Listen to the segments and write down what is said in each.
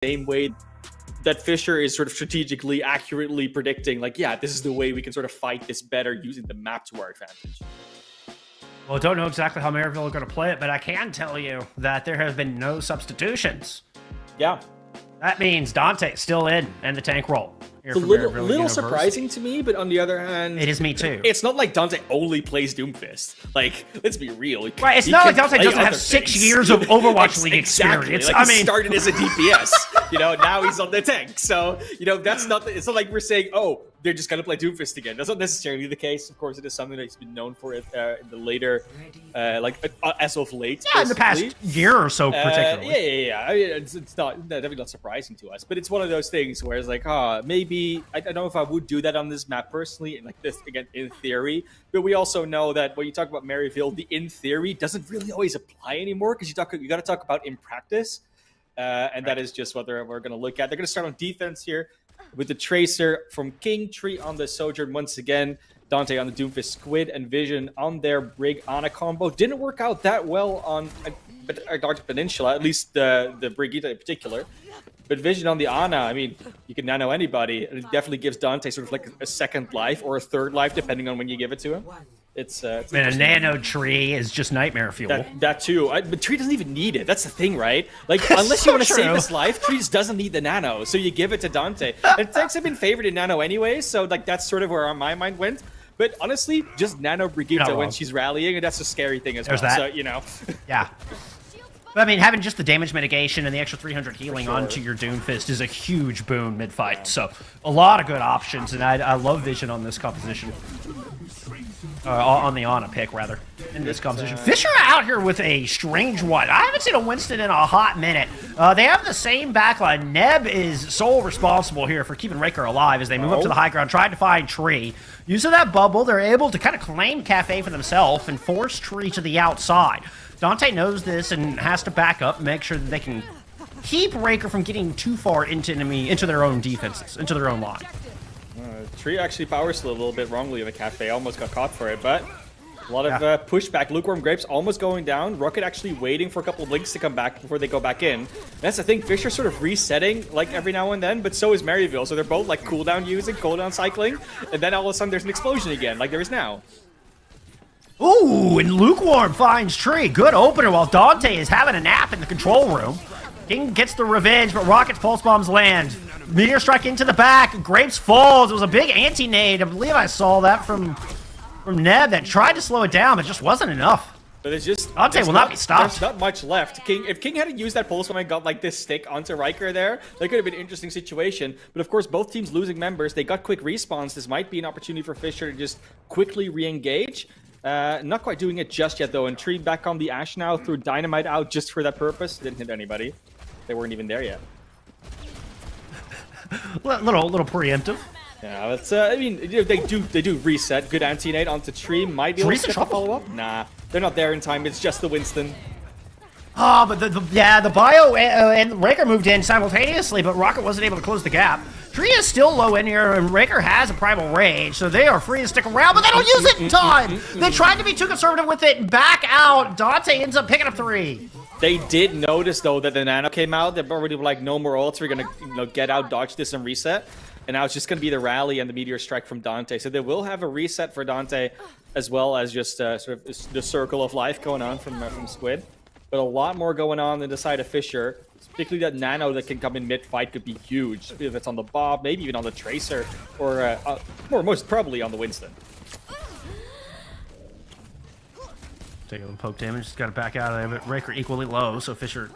same way that Fisher is sort of strategically, accurately predicting, like, yeah, this is the way we can sort of fight this better using the map to our advantage. Well, I don't know exactly how Maryville are going to play it, but I can tell you that there have been no substitutions. Yeah. That means Dante's still in the tank role. It's a little surprising to me, but on the other hand... It is me too. It's not like Dante only plays Doomfist. Like, let's be real. Right, it's not like Dante doesn't have 6 years of Overwatch League experience. Like, he started as a DPS, now he's on the tank. So, that's not... It's not like we're saying, oh, they're just going to play Doomfist again. That's not necessarily the case. Of course, it is something that he's been known for in the later, as of late. Yeah, in the past year or so, particularly. Yeah. I mean, it's not definitely not surprising to us, but it's one of those things where it's like, maybe I don't know if I would do that on this map personally, and like this again in theory. But we also know that when you talk about Maryville, the in theory doesn't really always apply anymore because you got to talk about in practice, and that is just what we're going to look at. They're going to start on defense here with the Tracer from King, Tree on the Sojourn once again, Dante on the Doomfist, Squid and Vision on their Brig Ana combo. Didn't work out that well on Dark Peninsula, at least the Brigitte in particular. But Vision on the Ana, I mean, you can nano anybody, and it definitely gives Dante sort of like a second life or a third life, depending on when you give it to him. It's a nano tree is just nightmare fuel. That too. But Tree doesn't even need it. That's the thing, right? Like, unless you want to save his life, Tree just doesn't need the nano. So you give it to Dante. And tanks have been favored in nano anyway, so like that's sort of where my mind went. But honestly, just nano Brigitte when she's rallying, and that's a scary thing as well. So, Yeah. But I mean, having just the damage mitigation and the extra 300 healing onto your Doomfist is a huge boon mid-fight. So a lot of good options, and I love Vision on this composition. On the Ana pick, rather, in this composition. Fisher out here with a strange one. I haven't seen a Winston in a hot minute. They have the same backline. Neb is sole responsible here for keeping Raker alive as they move up to the high ground, trying to find Tree. Using that bubble, they're able to kind of claim Cafe for themselves and force Tree to the outside. Dante knows this and has to back up and make sure that they can keep Raker from getting too far into their own defenses, into their own line. Tree actually power slid a little bit wrongly in the Cafe, almost got caught for it, but a lot of pushback. Lukewarm Grapes almost going down. Rocket actually waiting for a couple of blinks to come back before they go back in. And that's the thing, Fisher sort of resetting like every now and then, but so is Maryville. So they're both like cooldown using, cooldown cycling, and then all of a sudden there's an explosion again, like there is now. Ooh, and Lukewarm finds Tree. Good opener while Dante is having a nap in the control room. King gets the revenge, but Rocket's pulse bombs land. Meteor strike into the back. Grapes falls. It was a big anti-nade. I believe I saw that from Neb that tried to slow it down, but just wasn't enough. But it's just Dante will not be stopped. There's not much left. If King hadn't used that pulse bomb and got like this stick onto Riker there, that could have been an interesting situation. But of course, both teams losing members. They got quick respawns. This might be an opportunity for Fisher to just quickly re-engage. Not quite doing it just yet though. And Tree back on the Ash now, threw Dynamite out just for that purpose. Didn't hit anybody. They weren't even there yet. little preemptive. Yeah, that's I mean, they do reset. Good anti-nade onto Tree. Might be able to follow up. Nah, they're not there in time. It's just the Winston. Oh, but the Bio and Raker moved in simultaneously, but Rocket wasn't able to close the gap. Tree is still low in here, and Raker has a Primal Rage, so they are free to stick around, but they don't use it in time! They tried to be too conservative with it and back out. Dante ends up picking up 3. They did notice, though, that the Nano came out. They're already like, no more ults. We're going to get out, dodge this, and reset. And now it's just going to be the rally and the Meteor Strike from Dante. So they will have a reset for Dante, as well as just sort of the circle of life going on from Squid. But a lot more going on in the side of Fisher. Particularly that Nano that can come in mid-fight could be huge. If it's on the Bob, maybe even on the Tracer, or most probably on the Winston. Taking the poke damage, just got to back out of it. Raker equally low, so Fisher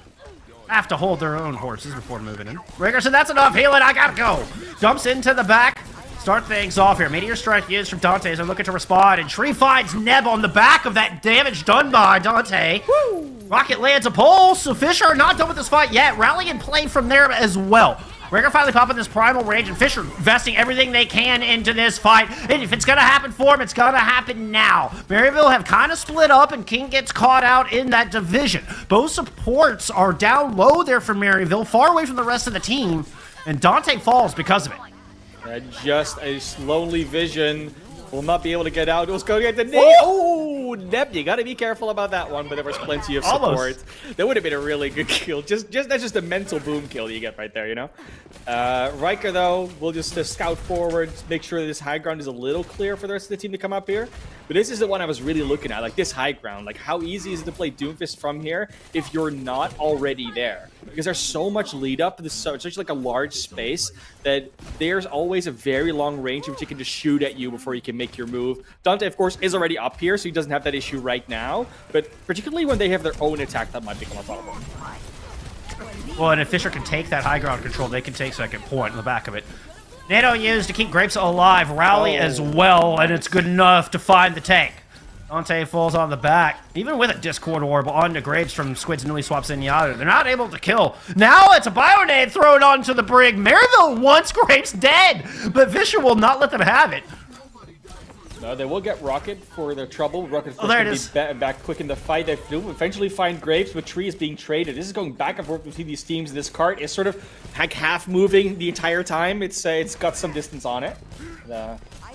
have to hold their own horses before moving in. Raker said, that's enough healing, I gotta go. Jumps into the back, start things off here. Meteor Strike used from Dante as they're looking to respond, and Tree finds Neb on the back of that damage done by Dante. Woo! Rocket lands a pulse, so Fisher are not done with this fight yet. Rally and play from there as well. Raker finally popping this Primal Rage, and Fisher investing everything they can into this fight. And if it's going to happen for him, it's going to happen now. Maryville have kind of split up, and King gets caught out in that division. Both supports are down low there for Maryville, far away from the rest of the team, and Dante falls because of it. Just a lonely Vision will not be able to get out. It was going to get the knee. Oh, Ooh, Neb, you gotta be careful about that one, but there was plenty of Almost. support. That would have been a really good kill. That's just a mental boom kill you get right there, you know? Riker, though, will just scout forward, make sure that this high ground is a little clear for the rest of the team to come up here. But this is the one I was really looking at, like this high ground. Like, how easy is it to play Doomfist from here if you're not already there? Because there's so much lead up to this, such like a large space that there's always a very long range in which he can just shoot at you before you can make your move. Dante, of course, is already up here, so he doesn't have that issue right now. But particularly when they have their own attack, that might become a problem. Well, and if Fisher can take that high ground control, they can take second point in the back of it. Nano used to keep Grapes alive. Rally as well, and it's good enough to find the tank. Dante falls on the back. Even with a Discord Orb onto Grapes from Squid's newly swaps Zenyatta, they're not able to kill. Now it's a Bionade thrown onto the brig. Maryville wants Grapes dead, but Fisher will not let them have it. No, they will get Rocket for their trouble. Rocket's Oh, there it going is. to be back quick in the fight. They do eventually find Grapes, but Tree is being traded. This is going back and forth between these teams. This cart is sort of like half moving the entire time. It's got some distance on it.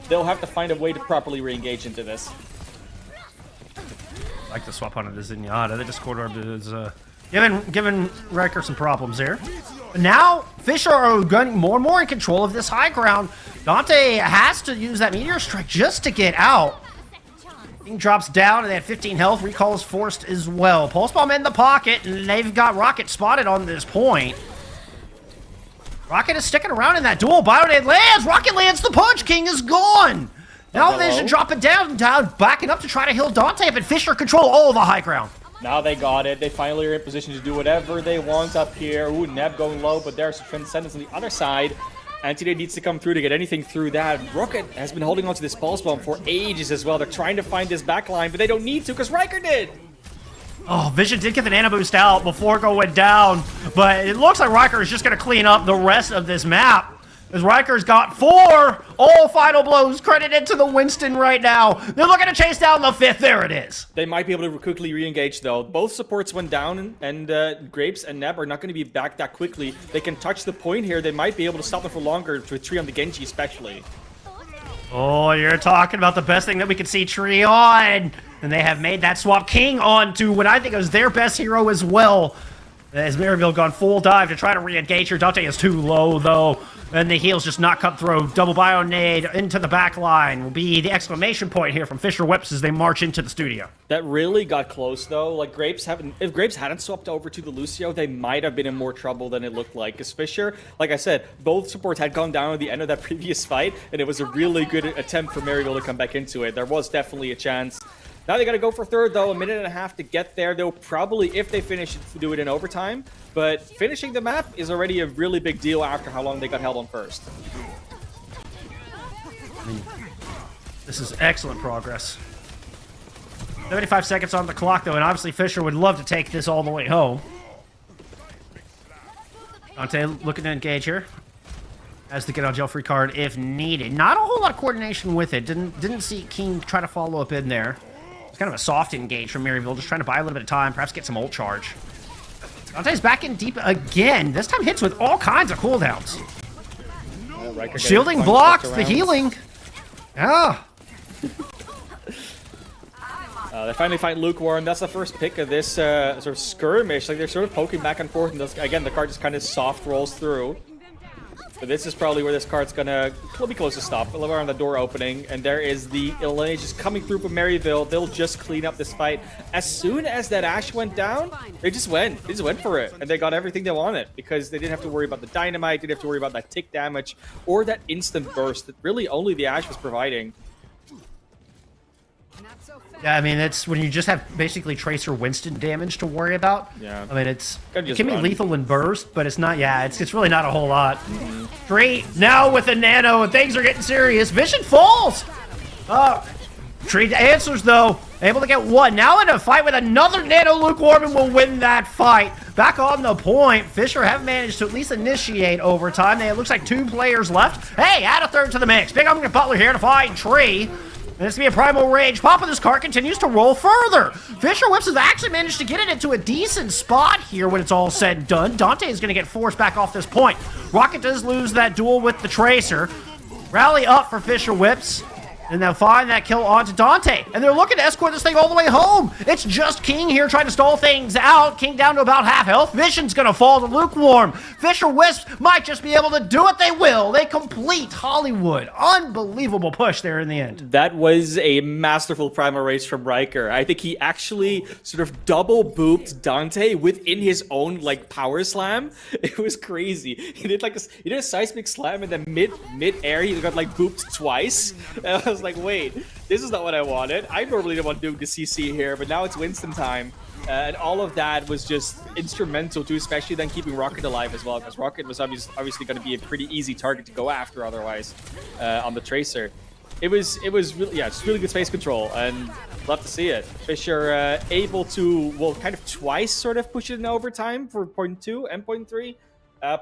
They'll have to find a way to properly re-engage into this. I like to swap onto the Zenyatta. The Discord Orb is giving Riker some problems there. Now, Fisher are getting more and more in control of this high ground. Dante has to use that Meteor Strike just to get out. King drops down, and they had 15 health. Recall is forced as well. Pulse Bomb in the pocket, and they've got Rocket spotted on this point. Rocket is sticking around in that duel. Bionade lands. Rocket lands the punch. King is gone. Now Vision dropping down, backing up to try to heal Dante, but Fisher control all the high ground. Now they got it. They finally are in position to do whatever they want up here. Ooh, Neb going low, but there's Transcendence on the other side. Anti-Day needs to come through to get anything through that. Rocket has been holding onto this Pulse Bomb for ages as well. They're trying to find this backline, but they don't need to because Riker did. Oh, Vision did get the Nano Boost out before going down, but it looks like Riker is just going to clean up the rest of this map. As Riker's got 4 all final blows credited to the Winston right now. They're looking to chase down the 5th. There it is. They might be able to quickly re-engage, though. Both supports went down, and Grapes and Neb are not going to be back that quickly. They can touch the point here. They might be able to stop them for longer, with Tree on the Genji especially. Oh, you're talking about the best thing that we could see Tree on. And they have made that swap King on to what I think is their best hero as well. As Maryville gone full dive to try to re-engage her. Dante is too low, though. And the heals just not cut through. Double Bionade into the back line will be the exclamation point here from Fisher Whips as they march into the studio. That really got close, though. Like, if Grapes hadn't swapped over to the Lucio, they might have been in more trouble than it looked like. Because Fisher, like I said, both supports had gone down at the end of that previous fight, and it was a really good attempt for Maryville to come back into it. There was definitely a chance. Now they got to go for third, though. A minute and a half to get there. They'll probably, if they finish, do it in overtime. But finishing the map is already a really big deal after how long they got held on first. This is excellent progress. 75 seconds on the clock, though, and obviously Fisher would love to take this all the way home. Dante looking to engage here. Has to get on jail free card if needed. Not a whole lot of coordination with it. Didn't see King try to follow up in there. It's kind of a soft engage from Maryville, just trying to buy a little bit of time, perhaps get some ult charge. Dante's back in deep again. This time hits with all kinds of cooldowns. Shielding blocks the healing. Ah. They finally find Lukewarm. That's the first pick of this sort of skirmish. Like, they're sort of poking back and forth, and again, the card just kind of soft rolls through. But this is probably where this card's gonna be close to stop. Around the door opening, and there is the Elaine just coming through from Maryville. They'll just clean up this fight. As soon as that Ashe went down, they just went. They just went for it, and they got everything they wanted because they didn't have to worry about the dynamite, didn't have to worry about that tick damage, or that instant burst that really only the Ashe was providing. Yeah, I mean, it's when you just have basically Tracer Winston damage to worry about. Yeah. I mean, it can be run. lethal in burst, but it's not, it's really not a whole lot. Tree now with a nano, and things are getting serious. Vision falls! Tree answers, though. Able to get one. Now in a fight with another nano, Lukewarm and will win that fight. Back on the point, Fisher have managed to at least initiate overtime. It looks like 2 players left. Hey, add a third to the mix. Big Uncle Butler here to find Tree. And it's going to be a Primal Rage. Pop of this card continues to roll further. Fisher Whips has actually managed to get it into a decent spot here when it's all said and done. Dante is going to get forced back off this point. Rocket does lose that duel with the Tracer. Rally up for Fisher Whips. And they'll find that kill onto Dante. And they're looking to escort this thing all the way home. It's just King here trying to stall things out. King down to about half health. Vision's going to fall to Lukewarm. Fisher Wisp might just be able to do what they will. They complete Hollywood. Unbelievable push there in the end. That was a masterful primal race from Riker. I think he actually sort of double booped Dante within his own like power slam. It was crazy. He did a seismic slam and then mid air he got like booped twice. And I was like, wait, this is not what I wanted. I normally don't want to do the CC here, but now it's Winston time. And all of that was just instrumental to especially then keeping Rocket alive as well, because Rocket was obviously going to be a pretty easy target to go after otherwise on the Tracer. It was really, yeah, it's really good space control, and love to see it. Fisher able to, well, kind of twice sort of push it in overtime for point 2 and point 3.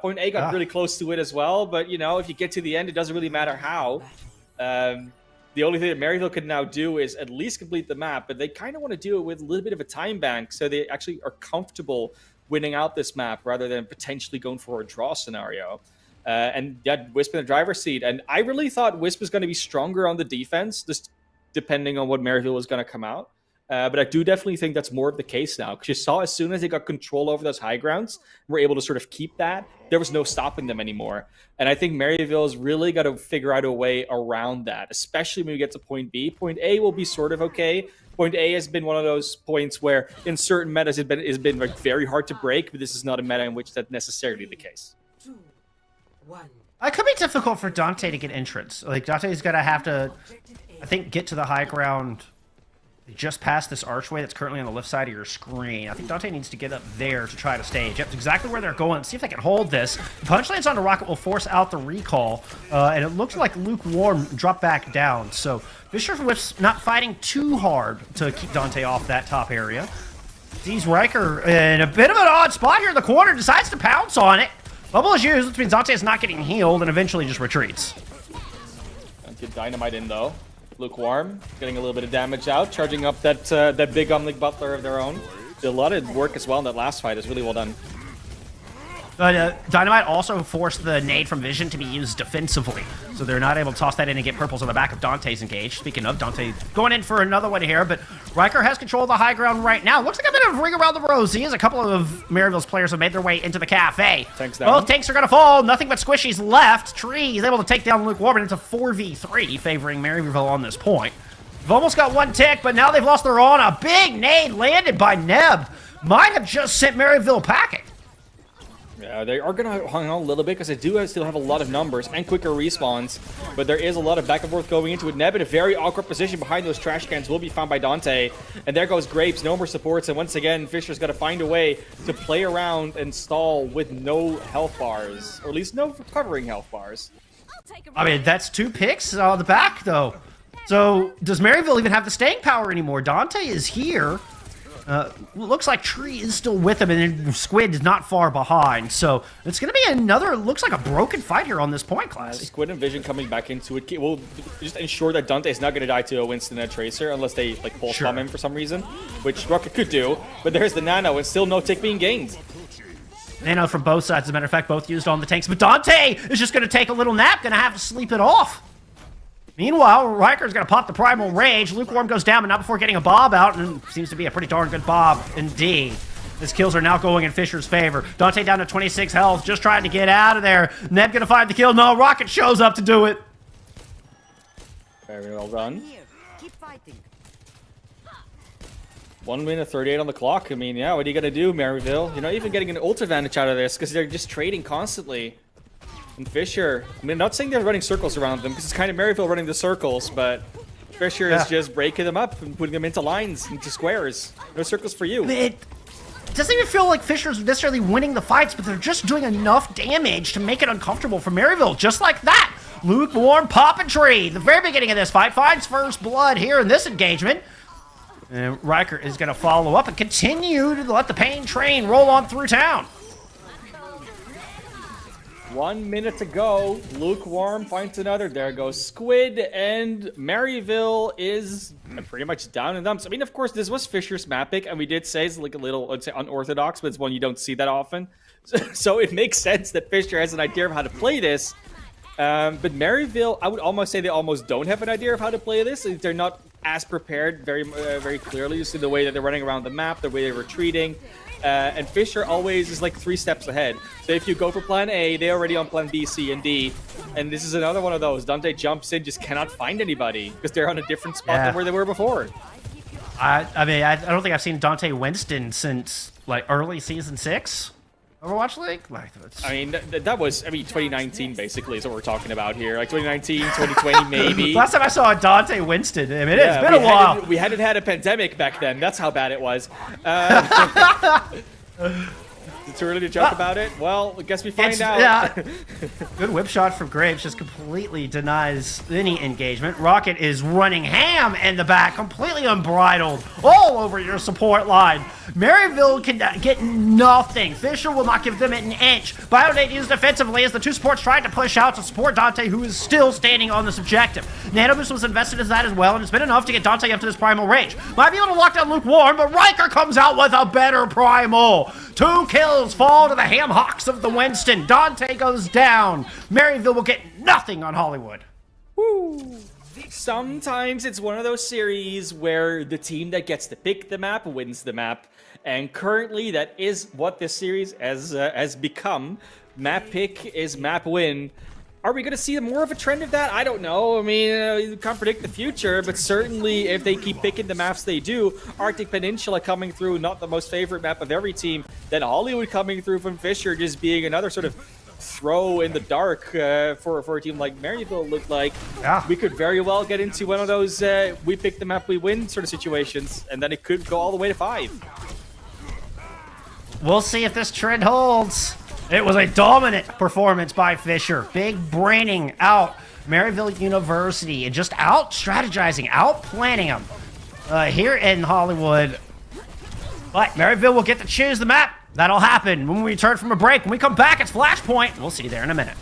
Point A got really close to it as well, but you know, if you get to the end, it doesn't really matter how. The only thing that Maryville can now do is at least complete the map, but they kind of want to do it with a little bit of a time bank, so they actually are comfortable winning out this map rather than potentially going for a draw scenario. And yeah, Wisp in the driver's seat. And I really thought Wisp was going to be stronger on the defense, just depending on what Maryville was going to come out. But I do definitely think that's more of the case now, because you saw as soon as they got control over those high grounds, were able to sort of keep that, there was no stopping them anymore. And I think Maryville's really got to figure out a way around that, especially when we get to point B. Point A will be sort of okay. Point A has been one of those points where in certain metas it's been like very hard to break, but this is not a meta in which that's necessarily the case. 2, 1. It could be difficult for Dante to get entrance. Like, Dante's going to have to, I think, get to the high ground just past this archway that's currently on the left side of your screen. I think Dante needs to get up there to try to stage. Yep, exactly where they're going. See if they can hold this. Punch lands onto Rocket will force out the recall, and it looks like Lukewarm dropped back down. So Fisher Whip's not fighting too hard to keep Dante off that top area. Sees Riker in a bit of an odd spot here in the corner, decides to pounce on it. Bubble is used, which means Dante is not getting healed and eventually just retreats. Good dynamite in though. Lukewarm getting a little bit of damage out, charging up that big Omnic Butler of their own. Did a lot of work as well in that last fight. It's really well done. But Dynamite also forced the nade from Vision to be used defensively, so they're not able to toss that in and get purples on the back of Dante's engaged. Speaking of, Dante going in for another one here, but Riker has control of the high ground right now. Looks like a bit of a ring around the rosy as a couple of Maryville's players have made their way into the cafe. Tanks down. Both tanks are going to fall. Nothing but squishies left. Tree is able to take down Lukewarm, and it's a 4v3 favoring Maryville on this point. They've almost got one tick, but now they've lost their own. A big nade landed by Neb. Might have just sent Maryville packing. Yeah, they are going to hang on a little bit because they do still have a lot of numbers and quicker respawns, but there is a lot of back and forth going into it. Neb in a very awkward position behind those trash cans will be found by Dante, and there goes Grapes, no more supports, and once again, Fisher's got to find a way to play around and stall with no health bars, or at least no recovering health bars. I mean, that's 2 picks on the back, though. So, does Maryville even have the staying power anymore? Dante is here. Looks like Tree is still with him, and then Squid is not far behind. So it's going to be another, looks like a broken fight here on this point, Classy. Squid and Vision coming back into it will just ensure that Dante is not going to die to a Winston and a Tracer unless they like pulse bomb him for some reason, which Rocket could do. But there's the Nano, and still no tick being gained. Nano from both sides, as a matter of fact, both used on the tanks. But Dante is just going to take a little nap, going to have to sleep it off. Meanwhile, Riker's going to pop the Primal Rage. Lukewarm goes down, but not before getting a Bob out, and seems to be a pretty darn good Bob indeed. His kills are now going in Fisher's favor. Dante down to 26 health, just trying to get out of there. Neb going to find the kill. No, Rocket shows up to do it. Very well done. Keep fighting. 1 minute 38 on the clock. I mean, yeah, what are you going to do, Maryville? You're not even getting an ult advantage out of this because they're just trading constantly. And Fisher, I mean, not saying they're running circles around them, because it's kind of Maryville running the circles, but Fisher is just breaking them up and putting them into lines, into squares. No circles for you. It doesn't even feel like Fisher's necessarily winning the fights, but they're just doing enough damage to make it uncomfortable for Maryville, just like that. Lukewarm popping Tree. The very beginning of this fight finds first blood here in this engagement. And Riker is going to follow up and continue to let the pain train roll on through town. 1 minute to go. Lukewarm finds another. There goes Squid, and Maryville is pretty much down in dumps. I mean, of course, this was Fisher's map pick, and we did say it's like a little, I'd say, unorthodox, but it's one you don't see that often. So it makes sense that Fisher has an idea of how to play this. But Maryville, I would almost say they almost don't have an idea of how to play this. They're not as prepared very clearly. You see the way that they're running around the map, the way they're retreating. And Fisher always is like 3 steps ahead. So if you go for plan A, they're already on plan B, C, and D. And this is another one of those. Dante jumps in, just cannot find anybody because they're on a different spot than where they were before. I mean, I don't think I've seen Dante Winston since like early season 6 Overwatch League. Like, I mean, that was 2019 basically is what we're talking about here. Like 2019, 2020 maybe. Last time I saw a Dante Winston, I mean, it's been a while. We hadn't had a pandemic back then. That's how bad it was. It's too early to joke about it? Well, I guess we find out. Yeah. Good whip shot from Graves, just completely denies any engagement. Rocket is running ham in the back, completely unbridled, all over your support line. Maryville can get nothing. Fisher will not give them an inch. Biodate used defensively as the 2 supports tried to push out to support Dante, who is still standing on this objective. Nanoboost was invested as that as well, and it's been enough to get Dante up to this primal range. Might be able to lock down Lukewarm, but Riker comes out with a better primal. 2 kills fall to the Ham Hawks of the Winston. Dante goes down. Maryville will get nothing on Hollywood. Woo. Sometimes it's one of those series where the team that gets to pick the map wins the map. And currently, that is what this series has become. Map pick is map win. Are we going to see more of a trend of that? I don't know. I mean, you can't predict the future, but certainly if they keep picking the maps they do, Arctic Peninsula coming through, not the most favorite map of every team, then Hollywood coming through from Fisher just being another sort of throw in the dark for a team like Maryville looked like. Yeah. We could very well get into one of those we pick the map, we win sort of situations, and then it could go all the way to 5. We'll see if this trend holds. It was a dominant performance by Fisher. Big braining out Maryville University and just out strategizing, out planning them here in Hollywood. But Maryville will get to choose the map. That'll happen when we return from a break. When we come back, it's Flashpoint. We'll see you there in a minute.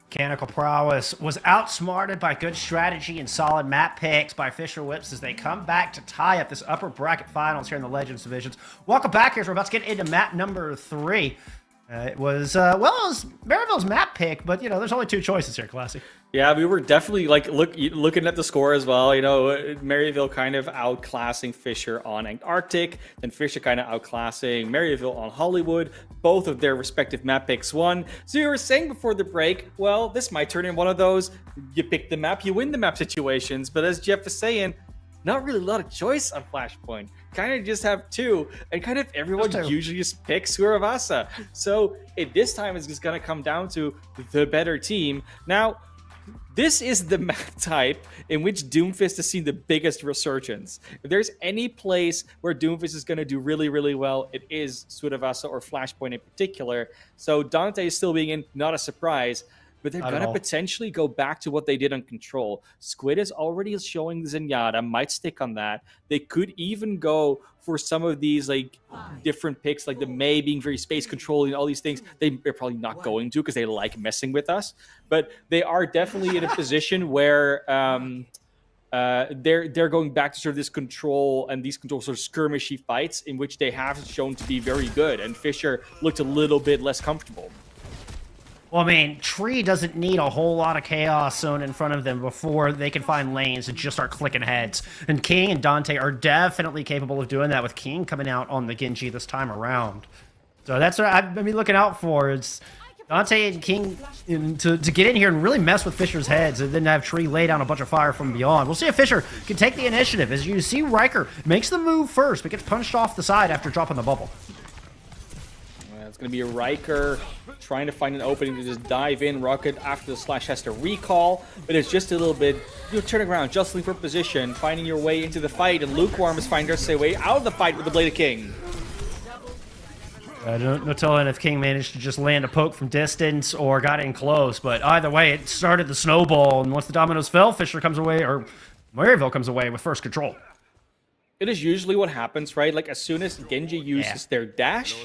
Mechanical prowess was outsmarted by good strategy and solid map picks by Fisher Whips as they come back to tie up this upper bracket finals here in the Legends divisions. Welcome back here. We're about to get into map number 3. It was, well, it was Maryville's map pick, but, you know, there's only 2 choices here, Classy. Yeah, we were definitely like looking at the score as well. You know, Maryville kind of outclassing Fisher on Antarctic, then Fisher kind of outclassing Maryville on Hollywood. Both of their respective map picks won. So you were saying before the break, well, this might turn in one of those you pick the map, you win the map situations. But as Jeff is saying, not really a lot of choice on Flashpoint. Kind of just have 2, and kind of everyone usually just picks Suravasa. So this time it's just going to come down to the better team. Now, this is the map type in which Doomfist has seen the biggest resurgence. If there's any place where Doomfist is going to do really, really well, it is Suravasa or Flashpoint in particular. So Dante is still being in, not a surprise. But they're going to potentially go back to what they did on Control. Squid is already showing Zenyatta, might stick on that. They could even go for some of these like different picks, like the Mei being very space controlling, all these things. They're probably not going to because they like messing with us. But they are definitely in a position where they're going back to sort of this Control and these Control sort of skirmishy fights in which they have shown to be very good. And Fisher looked a little bit less comfortable. Well, I mean, Tree doesn't need a whole lot of chaos zone in front of them before they can find lanes and just start clicking heads. And King and Dante are definitely capable of doing that, with King coming out on the Genji this time around. So that's what I've been looking out for. It's Dante and King to get in here and really mess with Fisher's heads, and then have Tree lay down a bunch of fire from beyond. We'll see if Fisher can take the initiative. As you see, Riker makes the move first, but gets punched off the side after dropping the bubble. It's going to be a Riker trying to find an opening to just dive in. Rocket after the slash has to recall, but it's just a little bit, you know, turning around, jostling for position, finding your way into the fight, and Lukewarm is finding their way out of the fight with the Blade of King. No telling if King managed to just land a poke from distance or got in close, but either way, it started the snowball, and once the dominoes fell, Fisher comes away, or Maryville comes away with first control. It is usually what happens, right? Like, as soon as Genji uses their dash,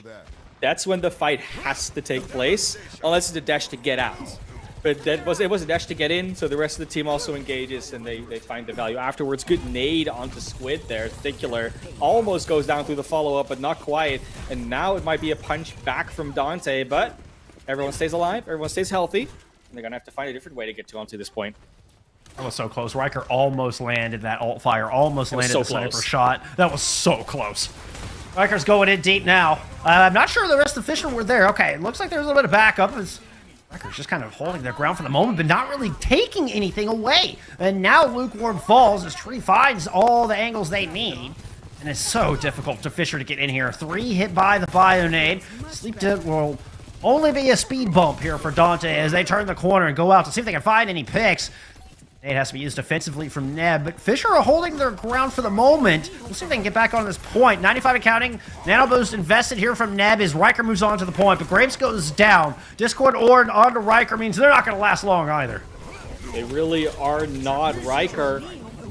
that's when the fight has to take place, unless it's a dash to get out. But it was a dash to get in, so the rest of the team also engages, and they find the value afterwards. Good nade onto Squid there, in particular. Almost goes down through the follow-up, but not quite. And now it might be a punch back from Dante, but everyone stays alive, everyone stays healthy, and they're going to have to find a different way to get to this point. That was so close. Riker almost landed that alt fire, almost landed the sniper shot. That was so close. Riker's going in deep now. I'm not sure the rest of Fisher were there. Okay, it looks like there's a little bit of backup. Riker's just kind of holding their ground for the moment, but not really taking anything away. And now Lukewarm falls as Tree finds all the angles they need. And it's so difficult for Fisher to get in here. 3 hit by the Bionade. Sleep Dead will only be a speed bump here for Dante as they turn the corner and go out to see if they can find any picks. It has to be used defensively from Neb, but Fisher are holding their ground for the moment. We'll see if they can get back on this point. 95 and counting. Nano boost invested here from Neb as Riker moves on to the point, but Graves goes down. Discord Ord onto Riker means they're not going to last long either. They really are not. Riker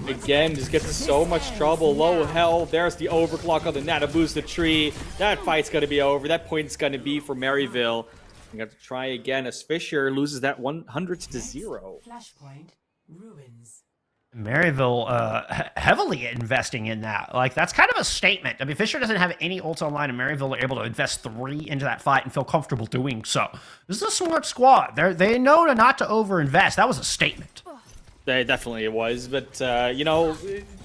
again, just gets in so much trouble. Low health. There's the overclock on the Nano boosted tree. That fight's gonna be over. That point's gonna be for Maryville. We got to try again as Fisher loses that 100-0. Flashpoint ruins. Maryville heavily investing in that. Like, that's kind of a statement. I mean, Fisher doesn't have any ults online, and Maryville are able to invest 3 into that fight and feel comfortable doing so. This is a smart squad. They know not to overinvest. That was a statement. Definitely it was, but you know,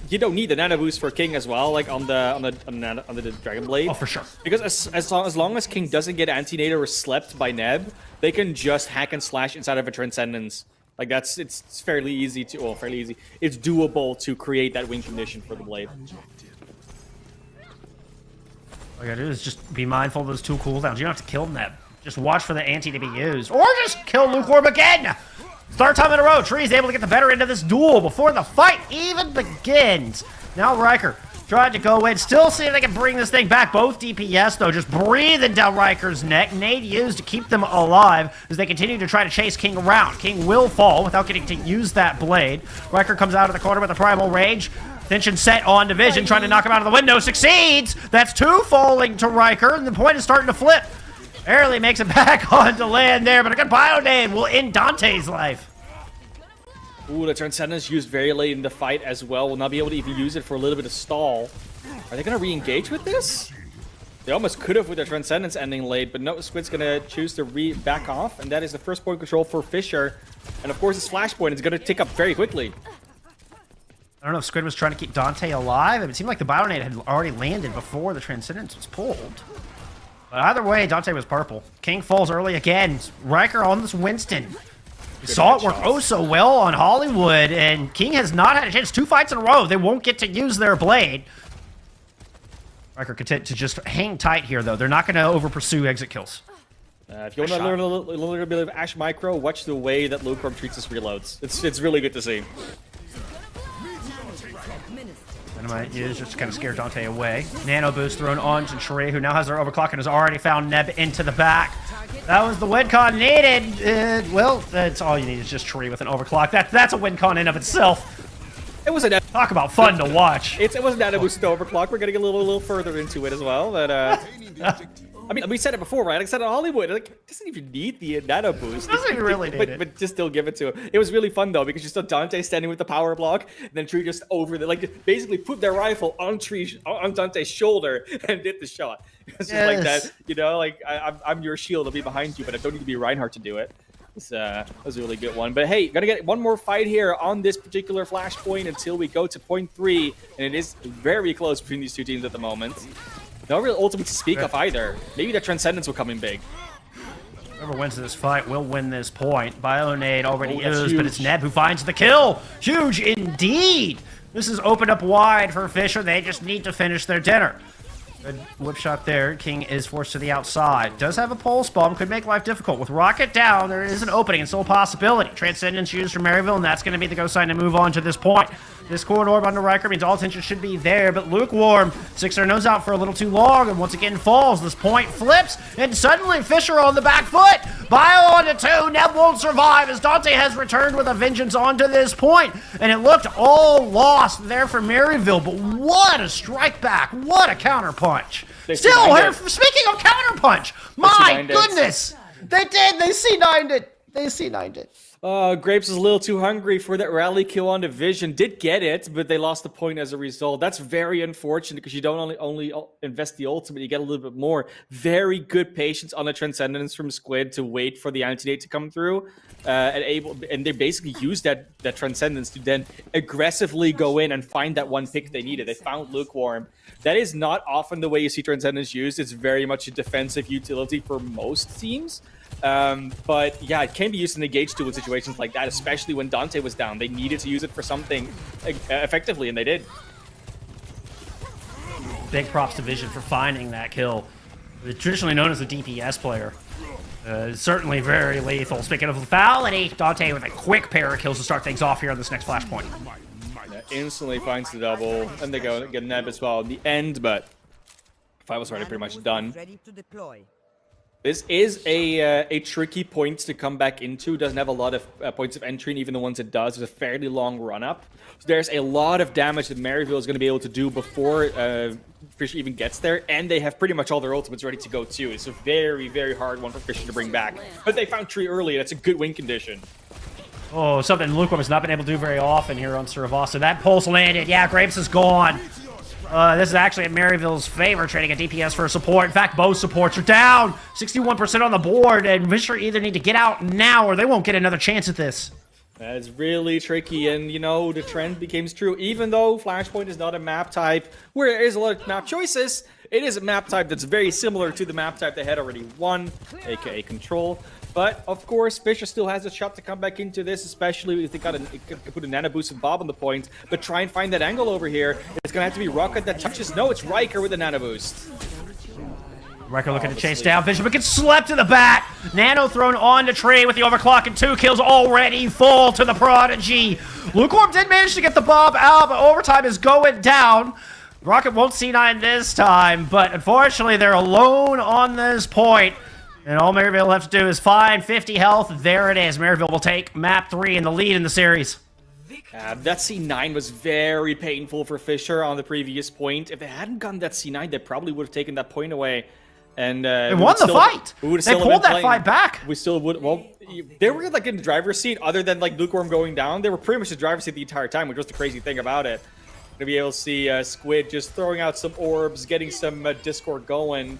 you don't need the nano boost for King as well, like on the Dragon Blade. Oh, for sure. Because as long as King doesn't get anti-nated or slept by Neb, they can just hack and slash inside of a Transcendence. Like it's fairly easy to, well, fairly easy. It's doable to create that win condition for the Blade. All you gotta do is just be mindful of those 2 cooldowns. You don't have to kill Neb. Just watch for the anti to be used, or just kill Lukewarm again. Third time in a row, Tree's able to get the better end of this duel before the fight even begins. Now Riker tried to go in, still see if they can bring this thing back. Both DPS, though, just breathing down Riker's neck. Nade used to keep them alive as they continue to try to chase King around. King will fall without getting to use that blade. Riker comes out of the corner with a Primal Rage. Tension set on Division, trying to knock him out of the window. Succeeds! That's 2 falling to Riker, and the point is starting to flip. Barely makes it back onto land there, but a good bio name will end Dante's life. Ooh, the Transcendence used very late in the fight as well. Will not be able to even use it for a little bit of stall. Are they going to re-engage with this? They almost could have with their Transcendence ending late, but no, Squid's going to choose to back off, and that is the first point control for Fisher. And of course, his Flashpoint is going to tick up very quickly. I don't know if Squid was trying to keep Dante alive. It seemed like the Bionade had already landed before the Transcendence was pulled. But either way, Dante was purple. King falls early again. Riker on this Winston. We saw it work oh so well on Hollywood, and King has not had a chance. 2 fights in a row. They won't get to use their blade. Riker content to just hang tight here, though. They're not going to over-pursue exit kills. If you want to learn a little bit of Ash Micro, watch the way that Lukewarm treats his reloads. It's really good to see. Dynamite is just to kind of scare Dante away. Nano boost thrown on to Sheree, who now has their overclock and has already found Neb into the back. That was the win con needed. Well, that's all you need is just Sheree with an overclock. That's a win con in of itself. It was a talk about fun to watch. It wasn't Nano boost to overclock. We're gonna get a little further into it as well. But I mean, we said it before, right? I said it Hollywood. Like, doesn't even need the nano boost. Doesn't even really need it. But just still give it to him. It was really fun though because you saw Dante standing with the power block, and then Tree just over the basically put their rifle on Dante's shoulder and did the shot. It was just like that, you know, like I'm your shield. I'll be behind you, but I don't need to be Reinhardt to do it. That was a really good one. But hey, gonna get one more fight here on this particular flashpoint until we go to point 3, and it is very close between these 2 teams at the moment. No real ultimate to speak of either. Maybe the Transcendence will come in big. Whoever wins this fight will win this point. Bionade already is, but it's Neb who finds the kill. Huge indeed. This is opened up wide for Fisher. They just need to finish their dinner. Good whip shot there. King is forced to the outside. Does have a pulse bomb. Could make life difficult. With Rocket down, there is an opening. It's still a possibility. Transcendence used for Maryville, and that's going to be the go sign to move on to this point. This corridor under Riker means all attention should be there, but Lukewarm sticks their nose out for a little too long and once again falls. This point flips, and suddenly Fisher on the back foot. Bio onto 2. Neb won't survive as Dante has returned with a vengeance onto this point, and it looked all lost there for Maryville, but what a strike back. What a counterpunch. Still, speaking of counterpunch, my goodness. They did. They C9'd it. They C9'd it. Grapes is a little too hungry for that rally kill on Division. Did get it, but they lost the point as a result. That's very unfortunate because you don't only invest the ultimate, you get a little bit more. Very good patience on the Transcendence from Squid to wait for the anti-nade to come through. And they basically used that Transcendence to then aggressively go in and find that one pick they needed. They found Lukewarm. That is not often the way you see Transcendence used. It's very much a defensive utility for most teams. But yeah, it can be used in the Gage tool in situations like that, especially when Dante was down. They needed to use it for something effectively, and they did. Big props to Vision for finding that kill. Traditionally known as a DPS player. Certainly very lethal. Speaking of lethality, Dante with a quick pair of kills to start things off here on this next flashpoint. Yeah, instantly finds the double, and they go get Neb as well in the end, but fight was already pretty much done. Ready to deploy. This is a tricky point to come back into. Doesn't have a lot of points of entry, and even the ones it does, there's a fairly long run-up. So there's a lot of damage that Maryville is going to be able to do before Fisher even gets there, and they have pretty much all their ultimates ready to go too. It's a very, very hard one for Fisher to bring back. But they found Tree early, and it's a good win condition. Oh, something Lukewarm has not been able to do very often here on Saravasa. That pulse landed. Yeah, Grapes is gone. This is actually in Maryville's favor, trading a DPS for a support. In fact, both supports are down. 61% on the board, and Fisher either need to get out now or they won't get another chance at this. That's really tricky, and you know, the trend becomes true. Even though Flashpoint is not a map type where there is a lot of map choices, it is a map type that's very similar to the map type they had already won, aka Control. But of course, Fisher still has a shot to come back into this, especially if they could put a nano boost and Bob on the point. But try and find that angle over here. It's gonna have to be Rocket that touches. No, it's Riker with the nano boost. Riker looking to chase down Fisher, but gets slept to the back. Nano thrown on the tree with the overclock and 2 kills already full to the Prodigy. Lukewarm did manage to get the Bob out, but overtime is going down. Rocket won't C9 this time, but unfortunately they're alone on this point. And all Maryville will have to do is find 50 health. There it is. Maryville will take map 3 in the lead in the series. That C9 was very painful for Fisher on the previous point. If they hadn't gotten that C9, they probably would have taken that point away. And they won the fight. They pulled that fight back. We still would. Well, they were like in the driver's seat. Other than like Lukewarm going down, they were pretty much the driver's seat the entire time, which was the crazy thing about it. To be able to see Squid just throwing out some orbs, getting some Discord going.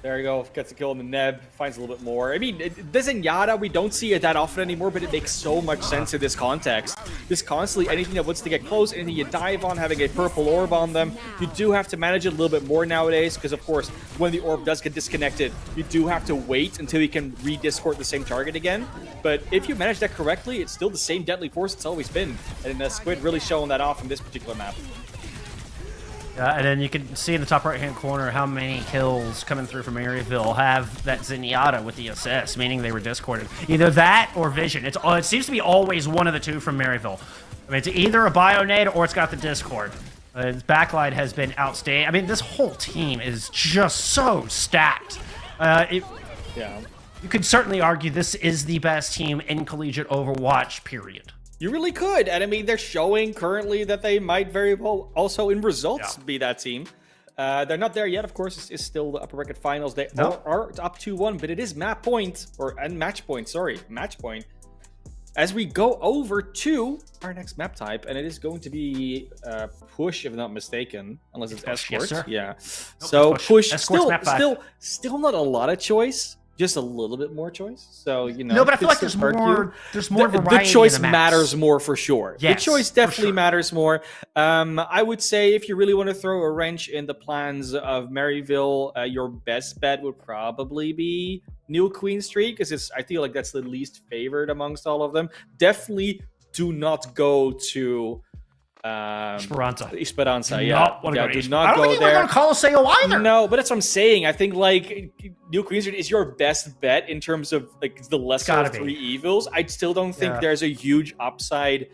There you go, gets a kill on the Neb, finds a little bit more. I mean, this Zenyatta, we don't see it that often anymore, but it makes so much sense in this context. Just constantly, anything that wants to get close, anything you dive on, having a purple orb on them, you do have to manage it a little bit more nowadays, because of course, when the orb does get disconnected, you do have to wait until you can re-discord the same target again. But if you manage that correctly, it's still the same deadly force it's always been. And Squid really showing that off in this particular map. And then you can see in the top right-hand corner how many kills coming through from Maryville have that Zenyatta with the assist, meaning they were discorded. Either that or Vision. It seems to be always one of the two from Maryville. I mean, it's either a Bionade or it's got the Discord. Its backline has been outstanding. I mean, this whole team is just so stacked. Yeah. You could certainly argue this is the best team in collegiate Overwatch, period. You really could, and I mean, they're showing currently that they might very well also in results be that team. They're not there yet, of course. It's still the upper bracket finals. They are up 2-1, but it is map point, and match point, sorry, match point. As we go over to our next map type, and it is going to be push, if I'm not mistaken, unless it's escort. Yes, yeah. Nope, So push, still not a lot of choice. Just a little bit more choice. So, you know. No, but I feel like there's more variety. The choice in the matters more for sure. Yes, the choice definitely matters more. I would say if you really want to throw a wrench in the plans of Maryville, your best bet would probably be New Queen Street, because I feel like that's the least favored amongst all of them. Definitely do not go to Esperanza, yeah. Do not there. think we're going to Colosseo either. No, but that's what I'm saying. I think like New Queen Street is your best bet in terms of like the lesser of 3 evils. I still don't think there's a huge upside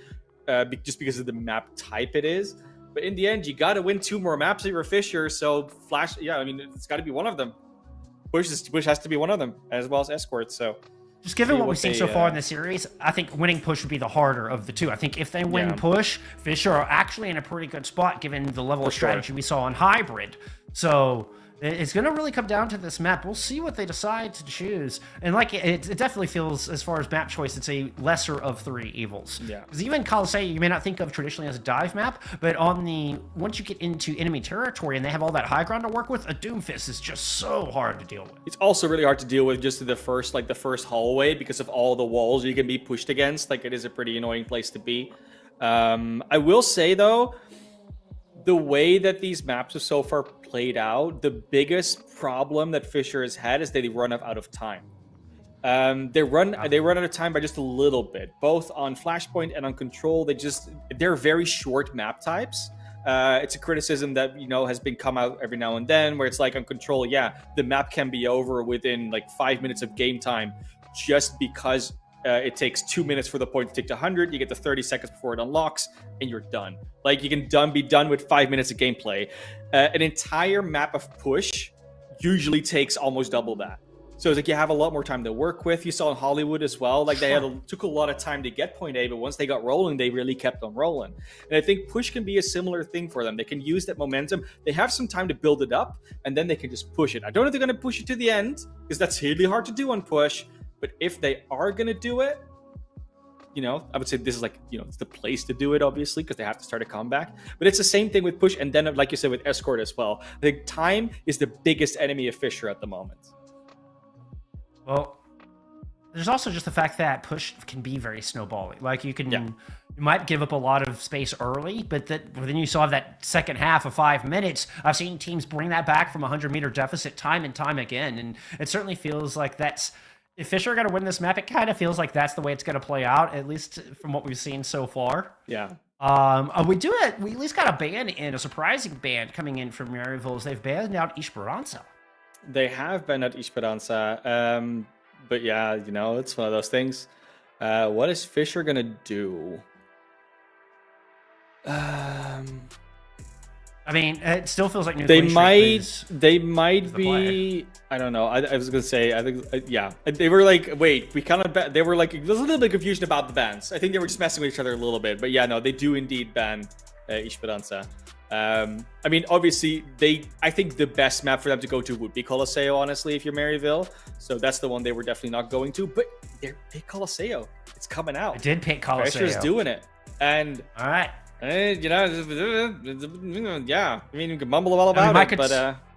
just because of the map type it is. But in the end, you got to win 2 more maps over Fisher. So Flash, yeah, I mean, it's got to be one of them. Push has to be one of them, as well as Escort. So. Just given what we've seen so far in the series, I think winning push would be the harder of the two. I think if they win push, Fisher are actually in a pretty good spot given the level of strategy we saw in Hybrid. So it's going to really come down to this map. We'll see what they decide to choose. And like it definitely feels, as far as map choice, it's a lesser of 3 evils. Yeah. Because even Colosseo, you may not think of traditionally as a dive map, but once you get into enemy territory and they have all that high ground to work with, a Doomfist is just so hard to deal with. It's also really hard to deal with just the first hallway because of all the walls you can be pushed against. Like, it is a pretty annoying place to be. I will say though, the way that these maps have so far played out, the biggest problem that Fisher has had is they run out of time. They run out of time by just a little bit, both on Flashpoint and on Control. They're very short map types. It's a criticism that has been come out every now and then, where it's like on Control, the map can be over within like 5 minutes of game time, just because it takes 2 minutes for the point to tick to 100. You get the 30 seconds before it unlocks, and you're done. Like, you can be done with 5 minutes of gameplay. An entire map of push, usually takes almost double that. So it's like you have a lot more time to work with. You saw in Hollywood as well. Like they took a lot of time to get point A, but once they got rolling, they really kept on rolling. And I think push can be a similar thing for them. They can use that momentum. They have some time to build it up, and then they can just push it. I don't know if they're going to push it to the end, because that's really hard to do on push. But if they are going to do it, I would say this is like, it's the place to do it, obviously, because they have to start a comeback. But it's the same thing with push, and then, like you said, with escort as well. I think time is the biggest enemy of Fisher at the moment. Well, there's also just the fact that push can be very snowballing. Like you might give up a lot of space early, but then you still have that second half of 5 minutes. I've seen teams bring that back from a 100-meter deficit time and time again, and it certainly feels like if Fisher are going to win this map, it kind of feels like that's the way it's going to play out, at least from what we've seen so far. Yeah. We at least got a ban in, a surprising ban coming in from Maryville. They've banned out Esperanza. They have been at Esperanza, but yeah, it's one of those things. What is Fisher gonna do? I mean, it still feels like they might be. I don't know. I was gonna say. I think. Yeah. They were like, wait. They were like. There's a little bit of confusion about the bans. I think they were just messing with each other a little bit. But yeah, no, they do indeed ban Esperanza. I mean, obviously, I think the best map for them to go to would be Colosseo, honestly, if you're Maryville. So that's the one they were definitely not going to. But they pick Colosseo. It's coming out. I did pick Colosseo. Fisher's doing it. And all right. Yeah. I mean, you can mumble all about it, but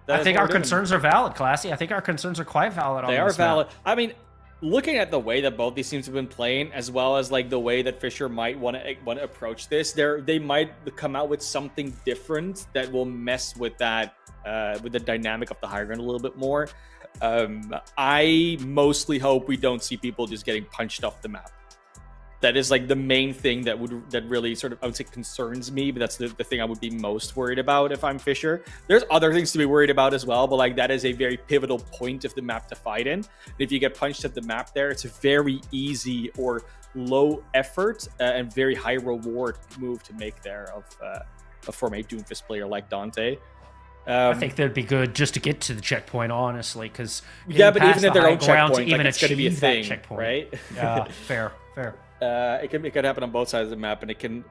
I think our concerns are valid, Classy. I think our concerns are quite valid. They are valid. I mean, looking at the way that both these teams have been playing, as well as like the way that Fisher might want to approach this, they might come out with something different that will mess with that with the dynamic of the high ground a little bit more. I mostly hope we don't see people just getting punched off the map. That is like the main thing that really sort of, I would say, concerns me, but that's the thing I would be most worried about if I'm Fisher. There's other things to be worried about as well, but like that is a very pivotal point of the map to fight in. And if you get punched at the map there, it's a very easy or low effort and very high reward move to make there from a Doomfist player like Dante. I think that'd be good just to get to the checkpoint, honestly, because but even at their own checkpoint, even it's going to be a thing, checkpoint, right? Yeah, fair. It can happen on both sides of the map, and it can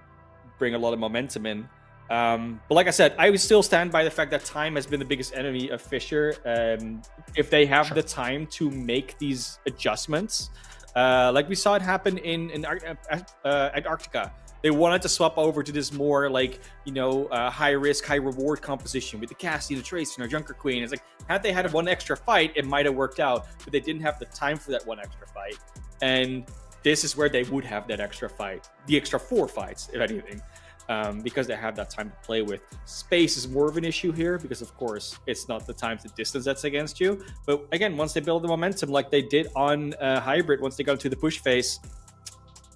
bring a lot of momentum in. But like I said, I would still stand by the fact that time has been the biggest enemy of Fisher. If they have the time to make these adjustments, like we saw it happen in Antarctica. They wanted to swap over to this more like, high risk, high reward composition with the Cassie, the Tracer, and our Junker Queen. It's like, had they had one extra fight, it might have worked out, but they didn't have the time for that one extra fight. And this is where they would have that extra fight, the extra 4 fights, if anything, because they have that time to play with. Space is more of an issue here because, of course, it's not the time to distance that's against you. But again, once they build the momentum like they did on Hybrid, once they got into the push phase,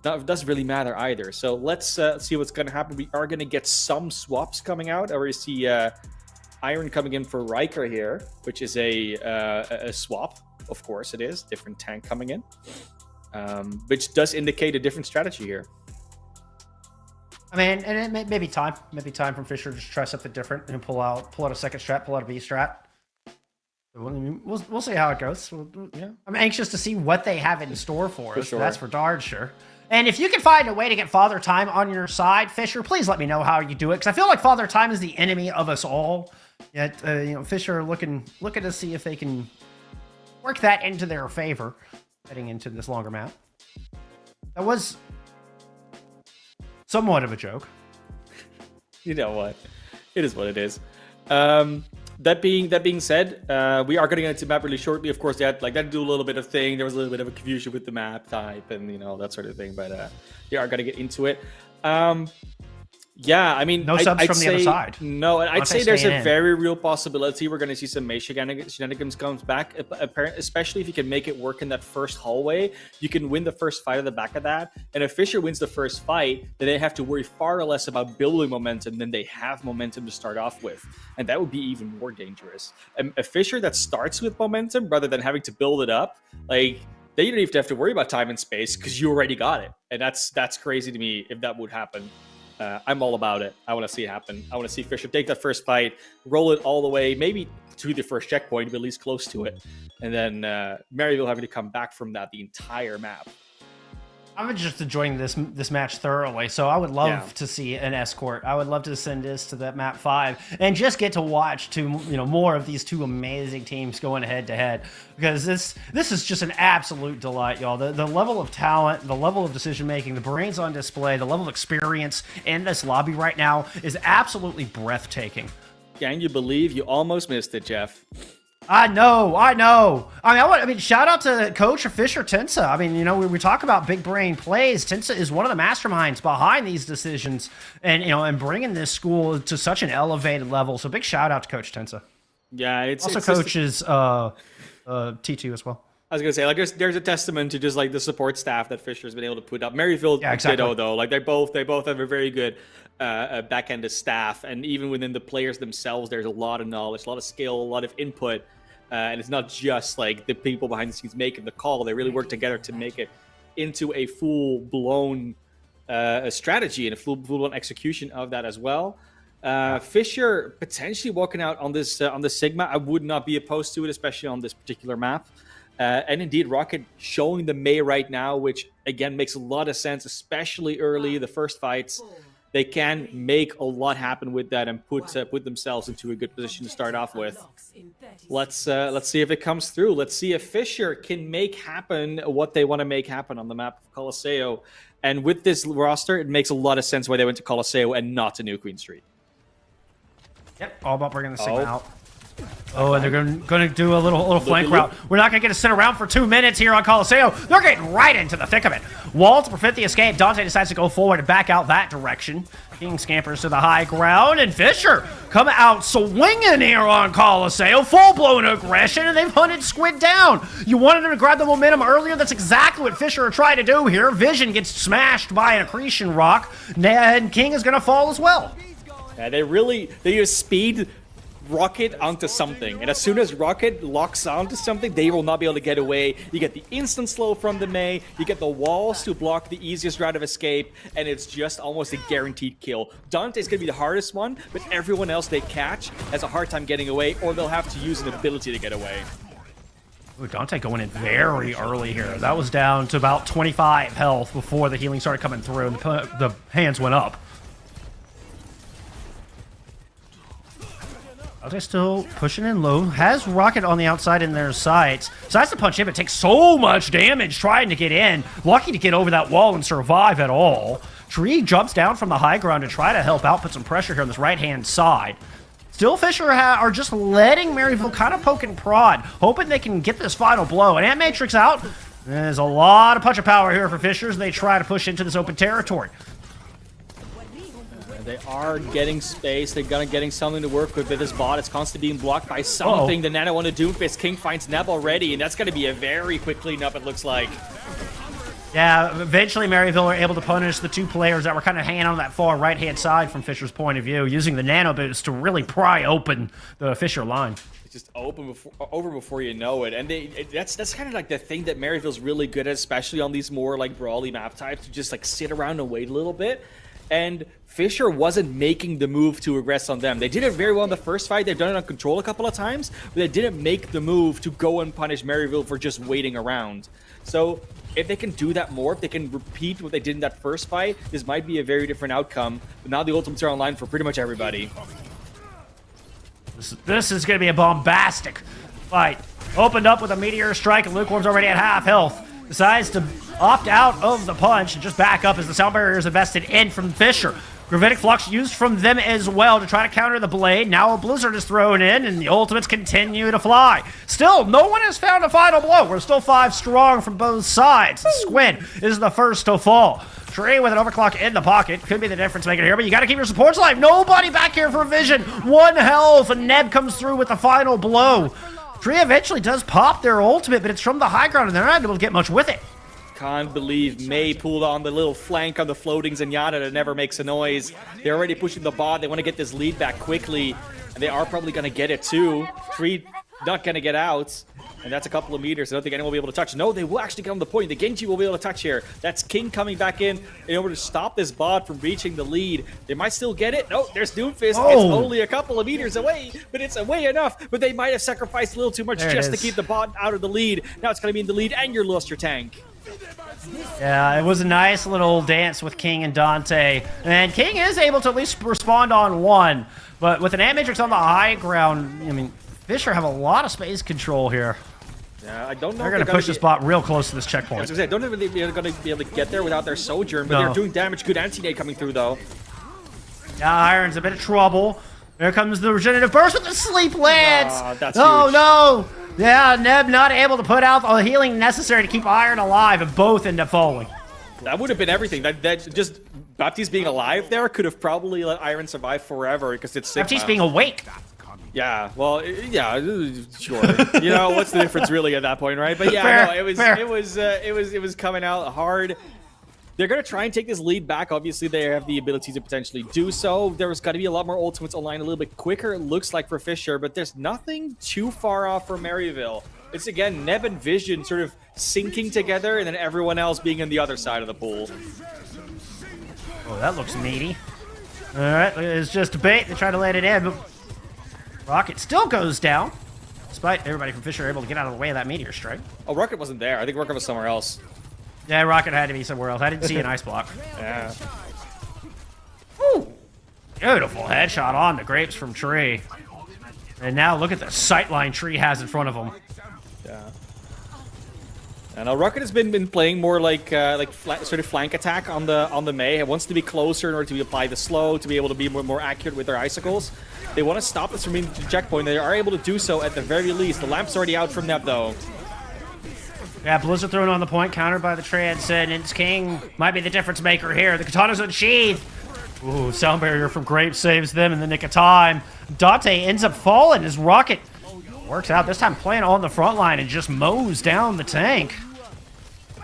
that doesn't really matter either. So let's see what's going to happen. We are going to get some swaps coming out. I already see Iron coming in for Riker here, which is a swap. Of course it is. Different tank coming in. Which does indicate a different strategy here. I mean, and it may be time. Maybe time from Fisher to try something different and pull out a second strat, pull out a B strat. We'll see how it goes. Yeah. I'm anxious to see what they have in store for us. Sure. That's for darn sure. And if you can find a way to get Father Time on your side, Fisher, please let me know how you do it, because I feel like Father Time is the enemy of us all. Yet, Fisher looking to see if they can work that into their favor heading into this longer map. That was somewhat of a joke. You know what? It is what it is. That being said, we are going to get into the map really shortly. Of course, they had to do a little bit of thing. There was a little bit of a confusion with the map type and that sort of thing. But they are going to get into it. Yeah, I mean, no subs from the other side. No, and I'd say there's a very real possibility we're going to see some Mei shenanigans comes back. Especially if you can make it work in that first hallway, you can win the first fight at the back of that. And if Fisher wins the first fight, then they have to worry far less about building momentum than they have momentum to start off with, and that would be even more dangerous. A Fisher that starts with momentum rather than having to build it up, like, they don't even have to worry about time and space because you already got it, and that's crazy to me if that would happen. I'm all about it. I want to see it happen. I want to see Fisher take that first fight, roll it all the way, maybe to the first checkpoint, but at least close to it. And then Maryville having to come back from that the entire map. I'm just enjoying this match thoroughly, so I would love to see an escort. I would love to send this to that map 5 and just get to watch more of these two amazing teams going head to head, because this is just an absolute delight, y'all. The level of talent, the level of decision making, the brains on display, the level of experience in this lobby right now is absolutely breathtaking. Can you believe you almost missed it, Jeff? I know. I mean, shout out to Coach Fisher Tensa. I mean, we talk about big brain plays. Tensa is one of the masterminds behind these decisions, and bringing this school to such an elevated level. So big shout out to Coach Tensa. Yeah, it's coaches T2 as well. I was gonna say, like, there's a testament to just like the support staff that Fisher's been able to put up. Maryville, ditto, though. Like they both have a very good back end of staff, and even within the players themselves, there's a lot of knowledge, a lot of skill, a lot of input. And it's not just like the people behind the scenes making the call. They really work together to make it into a full-blown strategy and a full-blown execution of that as well. Fisher potentially walking out on this Sigma, I would not be opposed to it, especially on this particular map. And indeed, Rocket showing the Mei right now, which again makes a lot of sense, especially early, the first fights. They can make a lot happen with that and put themselves into a good position to start off with. Let's see if it comes through. Let's see if Fisher can make happen what they want to make happen on the map of Colosseo. And with this roster, it makes a lot of sense why they went to Colosseo and not to New Queen Street. Yep, all about bringing the Sigma out. Oh, and they're going to do a little flank route. We're not going to get to sit around for 2 minutes here on Colosseo. They're getting right into the thick of it. Wall to prevent the escape. Dante decides to go forward and back out that direction. King scampers to the high ground, and Fisher come out swinging here on Colosseo. Full-blown aggression, and they've hunted Squid down. You wanted him to grab the momentum earlier. That's exactly what Fisher tried to do here. Vision gets smashed by an accretion rock, and King is going to fall as well. Yeah, they use speed Rocket onto something, and as soon as Rocket locks onto something, they will not be able to get away. You get the instant slow from the Mei, you get the walls to block the easiest route of escape, and it's just almost a guaranteed kill. Dante's gonna be the hardest one, but everyone else they catch has a hard time getting away, or they'll have to use an ability to get away. Ooh, Dante going in very early here. That was down to about 25 health before the healing started coming through and the hands went up. Dante still pushing in low. Has Rocket on the outside in their sights. Decides to punch in, but takes so much damage trying to get in. Lucky to get over that wall and survive at all. Tree jumps down from the high ground to try to help out, put some pressure here on this right-hand side. Still, Fisher are just letting Maryville kind of poke and prod, hoping they can get this final blow. And Ant Matrix out. There's a lot of punch of power here for Fisher as they try to push into this open territory. They are getting space. They're getting something to work with this bot. It's constantly being blocked by something. The Nano on the Doomfist. King finds Neb already, and that's going to be a very quick cleanup, it looks like. Yeah, eventually Maryville are able to punish the two players that were kind of hanging on that far right-hand side from Fisher's point of view, using the Nano boost to really pry open the Fisher line. It's just over before you know it, and that's kind of like the thing that Maryville's really good at, especially on these more like brawly map types, to just like sit around and wait a little bit. And Fisher wasn't making the move to regress on them. They did it very well in the first fight. They've done it on control a couple of times, but they didn't make the move to go and punish Maryville for just waiting around. So if they can do that more, if they can repeat what they did in that first fight, this might be a very different outcome. But now the ultimates are online for pretty much everybody. This is going to be a bombastic fight. Opened up with a meteor strike, and Lukewarm's already at half health. Decides to opt out of the punch and just back up as the sound barrier is invested in from Fisher. Gravitic Flux used from them as well to try to counter the blade. Now a blizzard is thrown in, and the ultimates continue to fly. Still, no one has found a final blow. We're still 5 strong from both sides. Squid is the first to fall. Tree with an overclock in the pocket. Could be the difference maker here, but you got to keep your supports alive. Nobody back here for Vision. 1 health, and Neb comes through with the final blow. Tree eventually does pop their ultimate, but it's from the high ground, and they're not able to get much with it. Can't believe Mei pulled on the little flank on the floating Zenyatta that never makes a noise. They're already pushing the bot. They want to get this lead back quickly, and they are probably going to get it too. Tree not going to get out. And that's a couple of meters. I don't think anyone will be able to touch. No, they will actually get on the point. The Genji will be able to touch here. That's King coming back in order to stop this bot from reaching the lead. They might still get it. No, there's Doomfist. Oh. It's only a couple of meters away, but it's away enough. But they might have sacrificed a little too much just to keep the bot out of the lead. Now it's going to be in the lead, and you lost your tank. Yeah, it was a nice little dance with King and Dante. And King is able to at least respond on one. But with an Matrix on the high ground, I mean, Fisher have a lot of space control here. Yeah, I don't know. They're going to push this bot real close to this checkpoint. I was gonna say, I don't know if they're going to be able to get there without their Sojourn, but they're doing damage. Good anti-nade coming through, though. Yeah, Iron's a bit of trouble. There comes the regenerative burst with the sleep lance. That's oh, huge. no. Yeah, Neb not able to put out the healing necessary to keep Iron alive, and both end up falling. That would have been everything. That just Baptiste being alive there could have probably let Iron survive forever because it's Sigma. Baptiste being awake. Yeah, well, yeah, sure. You know, what's the difference really at that point, right? But yeah, Fair, no, it was coming out hard. They're going to try and take this lead back. Obviously, they have the ability to potentially do so. There's got to be a lot more ultimates aligned a little bit quicker, it looks like, for Fisher, but there's nothing too far off for Maryville. It's, again, Neb and Vision sort of syncing together and then everyone else being on the other side of the pool. Oh, that looks meaty. All right, it's just a bait. They try to let it in, but Rocket still goes down, despite everybody from Fisher able to get out of the way of that meteor strike. Oh, Rocket wasn't there. I think Rocket was somewhere else. Yeah, Rocket had to be somewhere else. I didn't see an ice block. Yeah. Woo! Beautiful headshot on the grapes from Tree. And now look at the sightline Tree has in front of him. Yeah. And Rocket has been playing more like sort of flank attack on the Mei. It wants to be closer in order to apply the slow, to be able to be more accurate with their icicles. They want to stop this from being the checkpoint. They are able to do so at the very least. The lamp's already out from Neb, though. Yeah, Blizzard thrown on the point, countered by the Transcendence. King might be the difference maker here. The katana's unsheathed. Ooh, sound barrier from Grape saves them in the nick of time. Dante ends up falling as Rocket works out, this time playing on the front line and just mows down the tank.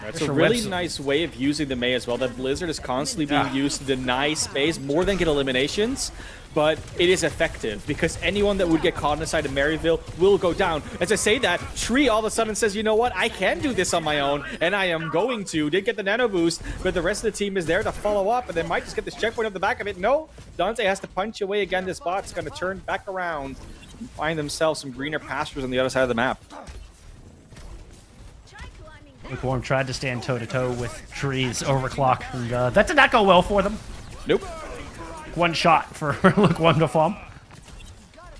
That's a really nice way of using the Mei as well. That Blizzard is constantly being used to deny space more than get eliminations. But it is effective because anyone that would get caught inside of Maryville will go down. As I say that, Tree all of a sudden says, you know what, I can do this on my own, and I am going to. Did get the nano boost, but the rest of the team is there to follow up, and they might just get this checkpoint up the back of it. No, Dante has to punch away again. This bot's going to turn back around and find themselves some greener pastures on the other side of the map. Lukewarm tried to stand toe-to-toe with Tree's overclock, and that did not go well for them. Nope. One shot for Lukewarm to fall.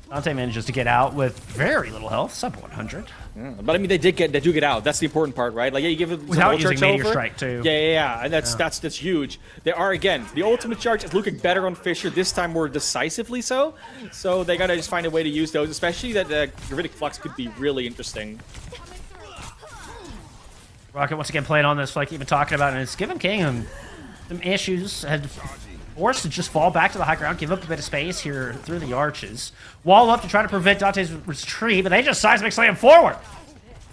Dante manages to get out with very little health, sub 100. Yeah, but I mean, they do get out. That's the important part, right? Like, yeah, you give them without some using Meteor Strike too. Yeah, and that's huge. They are, again, the ultimate charge is looking better on Fisher this time, more decisively so. So they gotta just find a way to use those, especially that Gravitic Flux could be really interesting. Rocket once again playing on this, like you've been talking about, and it's given King some issues. Had forced to just fall back to the high ground, give up a bit of space here through the arches. Wall up to try to prevent Dante's retreat, but they just seismic slam forward.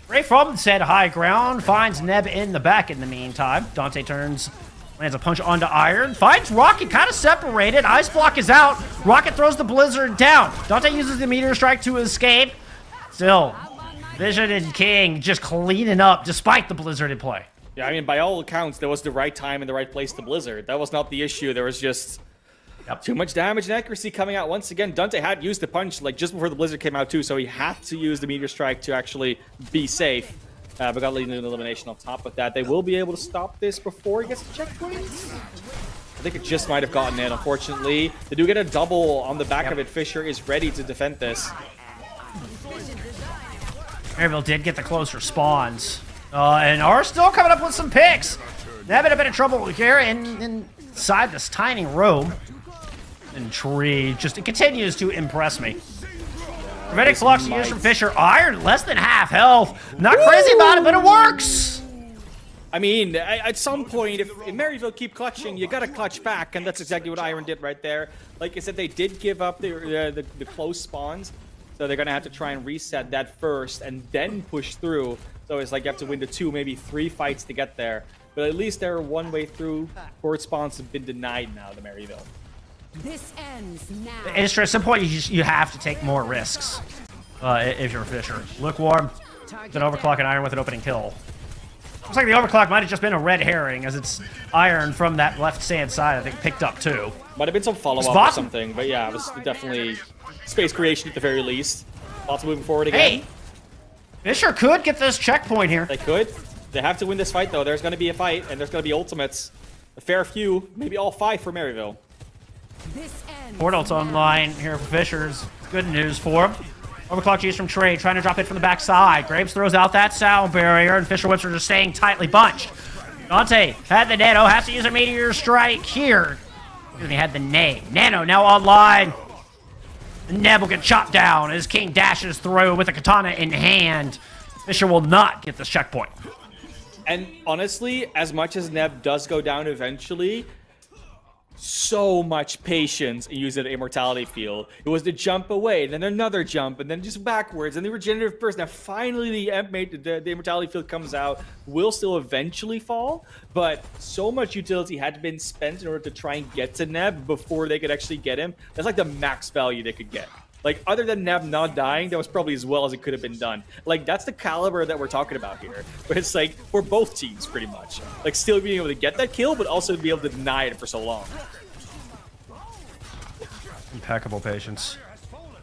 Right from said high ground, finds Neb in the back in the meantime. Dante turns, lands a punch onto Iron, finds Rocket kind of separated. Ice block is out. Rocket throws the Blizzard down. Dante uses the Meteor Strike to escape. Still, Vision and King just cleaning up despite the Blizzard in play. Yeah, I mean, by all accounts, there was the right time and the right place to Blizzard. That was not the issue. There was just too much damage and accuracy coming out. Once again, Dante had used the punch like just before the Blizzard came out too, so he had to use the Meteor Strike to actually be safe. But got leading to an elimination on top of that. They will be able to stop this before he gets the checkpoints. I think it just might have gotten in, unfortunately. They do get a double on the back of it. Fisher is ready to defend this. Maryville did get the closer spawns. And are still coming up with some picks. They're having a bit of trouble here inside this tiny room. And Tree just it continues to impress me. Gravitic Flux used from Fisher. Iron, less than half health. Not crazy about it, but it works. I mean, at some point, if Maryville keep clutching, you gotta clutch back, and that's exactly what Iron did right there. Like I said, they did give up the close spawns, so they're gonna have to try and reset that first and then push through. So it's like you have to win the 2, maybe 3 fights to get there. But at least they're one way through. Forward spawns have been denied now to Maryville. This ends now. It's true. At some point, you have to take more risks if you're Fisher. Lukewarm With an overclock and Iron with an opening kill. Looks like the overclock might have just been a red herring, as it's Iron from that left sand side, I think, picked up too. Might have been some follow-up or something, but yeah, it was definitely space creation at the very least. Lots of moving forward again. Hey! Fisher could get this checkpoint here. They could. They have to win this fight, though. There's going to be a fight, and there's going to be ultimates. A fair few, maybe all 5 for Maryville. Portal's online here for Fishers. Good news for him. Overclock G's from Trey, trying to drop it from the backside. Graves throws out that sound barrier, and Fisher Whips are just staying tightly bunched. Dante had the Nano, has to use a Meteor Strike here. He had the Nano now online. Neb will get chopped down as King dashes through with a katana in hand. Fisher will not get this checkpoint. And honestly, as much as Neb does go down eventually, so much patience in using the immortality field. It was the jump away, then another jump, and then just backwards, and the regenerative burst. Now finally the immortality field comes out, will still eventually fall, but so much utility had been spent in order to try and get to Neb before they could actually get him. That's like the max value they could get. Like, other than Neb not dying, that was probably as well as it could have been done. Like, that's the caliber that we're talking about here. But it's like, for both teams, pretty much. Like, still being able to get that kill, but also be able to deny it for so long. Impeccable patience.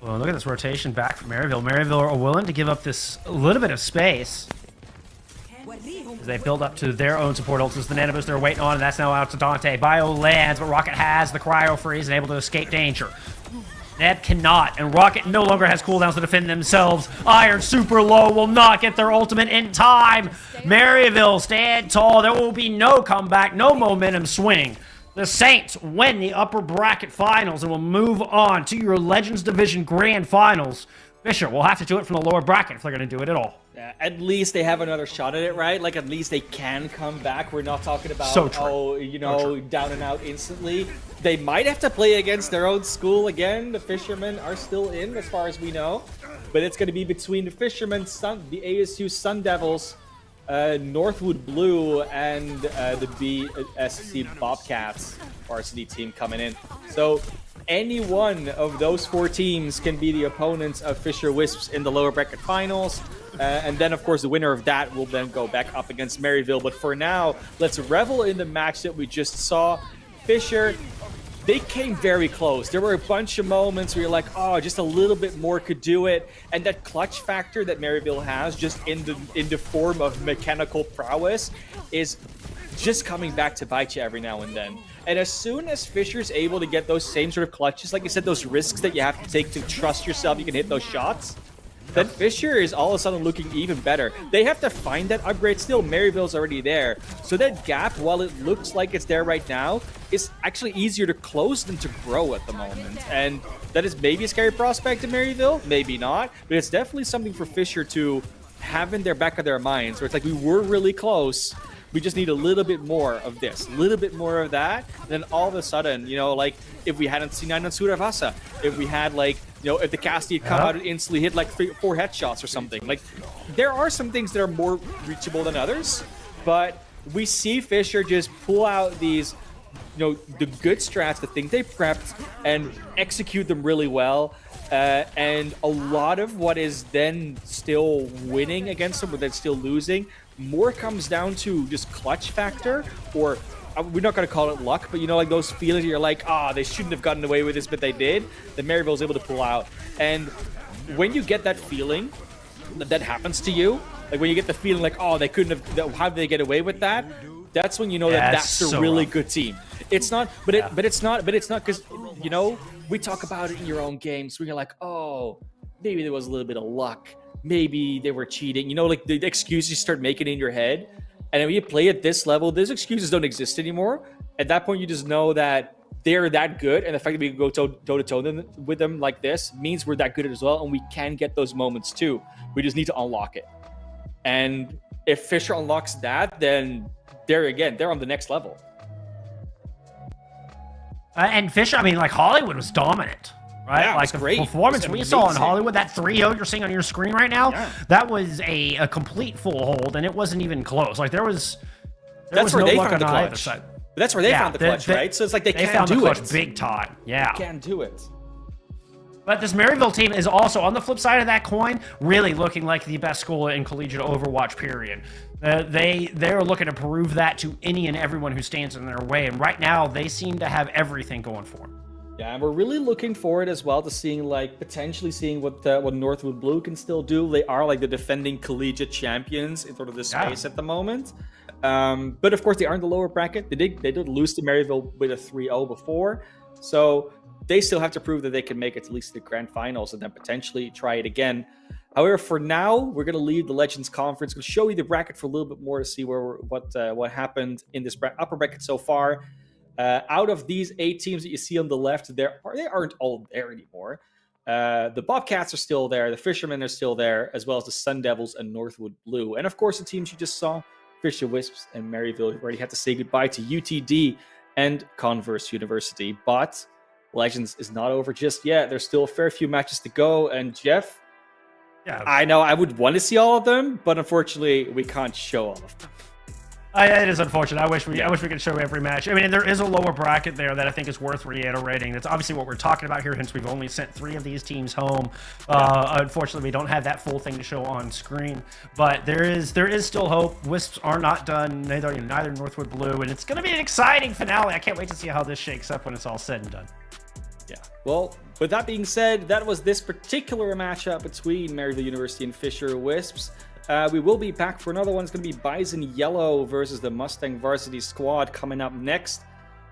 Well, look at this rotation back from Maryville. Maryville are willing to give up this little bit of space as they build up to their own support ults. The Nano Boost they're waiting on, and that's now out to Dante. Bio lands, but Rocket has the Cryo Freeze and able to escape danger. Neb cannot, and Rocket no longer has cooldowns to defend themselves. Iron super low, will not get their ultimate in time. Maryville stand tall. There will be no comeback, no momentum swing. The Saints win the upper bracket finals and will move on to your Legends Division Grand Finals. Fisher will have to do it from the lower bracket if they're going to do it at all. Yeah, at least they have another shot at it, right? Like, at least they can come back. We're not talking about, down and out instantly. They might have to play against their own school again. The Fishermen are still in, as far as we know. But it's going to be between the Fishermen, the ASU Sun Devils, Northwood Blue, and the BSC Bobcats varsity team coming in. So any one of those 4 teams can be the opponents of Fisher Wisps in the lower bracket finals. And then, of course, the winner of that will then go back up against Maryville. But for now, let's revel in the match that we just saw. Fisher, they came very close. There were a bunch of moments where you're like, oh, just a little bit more could do it. And that clutch factor that Maryville has, just in the form of mechanical prowess, is just coming back to bite you every now and then. And as soon as Fisher's able to get those same sort of clutches, like you said, those risks that you have to take to trust yourself you can hit those shots, then Fisher is all of a sudden looking even better. They have to find that upgrade still. Maryville's already there. So that gap, while it looks like it's there right now, is actually easier to close than to grow at the moment. And that is maybe a scary prospect to Maryville, maybe not. But it's definitely something for Fisher to have in their back of their minds, where it's like, we were really close. We just need a little bit more of this, a little bit more of that. And then all of a sudden, like, if we hadn't seen on Suravasa, if we had, like, if the Casty had come out and instantly hit, like, 4 headshots or something. Like, there are some things that are more reachable than others, but we see Fisher just pull out these, the good strats, the things they prepped, and execute them really well. And a lot of what is then still winning against them, but then still losing, more comes down to just clutch factor, or we're not going to call it luck, but like those feelings you're like, they shouldn't have gotten away with this, but they did, that Maryville's able to pull out. And when you get that feeling that happens to you, like when you get the feeling like, they couldn't have, how did they get away with that? That's when you know that that's a really good team. It's not, but it's not because, we talk about it in your own games where you're like, maybe there was a little bit of luck. Maybe they were cheating. Like the excuses you start making in your head. And when you play at this level, those excuses don't exist anymore. At that point, you just know that they're that good. And the fact that we can go toe-to-toe with them like this means we're that good as well. And we can get those moments too. We just need to unlock it. And if Fisher unlocks that, then they're on the next level. And Fisher, Hollywood was dominant. Right? Yeah, like the great. Performance we saw in Hollywood, that 3-0 you're seeing on your screen right now, that was a complete full hold, and it wasn't even close. Like there was that's where no they luck found on the either clutch. side. But that's where they found the clutch, right? So it's like they can't found do the clutch it big time. Yeah. They can't do it. But this Maryville team is also, on the flip side of that coin, really looking like the best school in collegiate Overwatch, period. They're looking to prove that to any and everyone who stands in their way, and right now they seem to have everything going for them. Yeah, and we're really looking forward as well to seeing, like, potentially seeing what Northwood Blue can still do. They are like the defending collegiate champions in sort of this space at the moment. But of course, they are in the lower bracket. They did lose to Maryville with a 3-0 before, so they still have to prove that they can make it to at least the grand finals and then potentially try it again. However, for now, we're going to leave the Legends Conference. We'll show you the bracket for a little bit more to see what happened in this upper bracket so far. Out of these 8 teams that you see on the left, they aren't all there anymore. The Bobcats are still there, the Fishermen are still there, as well as the Sun Devils and Northwood Blue. And of course, the teams you just saw, Fisher Wisps and Maryville, you already had to say goodbye to UTD and Converse University. But Legends is not over just yet. There's still a fair few matches to go. And Jeff, I know I would want to see all of them, but unfortunately, we can't show all of them. It is unfortunate. I wish we could show every match. I mean, there is a lower bracket there that I think is worth reiterating. That's obviously what we're talking about here, hence we've only sent 3 of these teams home. Unfortunately, we don't have that full thing to show on screen, but there is still hope. Wisps are not done. Neither Northwood Blue, and it's going to be an exciting finale. I can't wait to see how this shakes up when it's all said and done. Yeah. Well, with that being said, that was this particular matchup between Maryville University and Fisher Wisps. We will be back for another one. It's going to be Bison Yellow versus the Mustang Varsity Squad coming up next.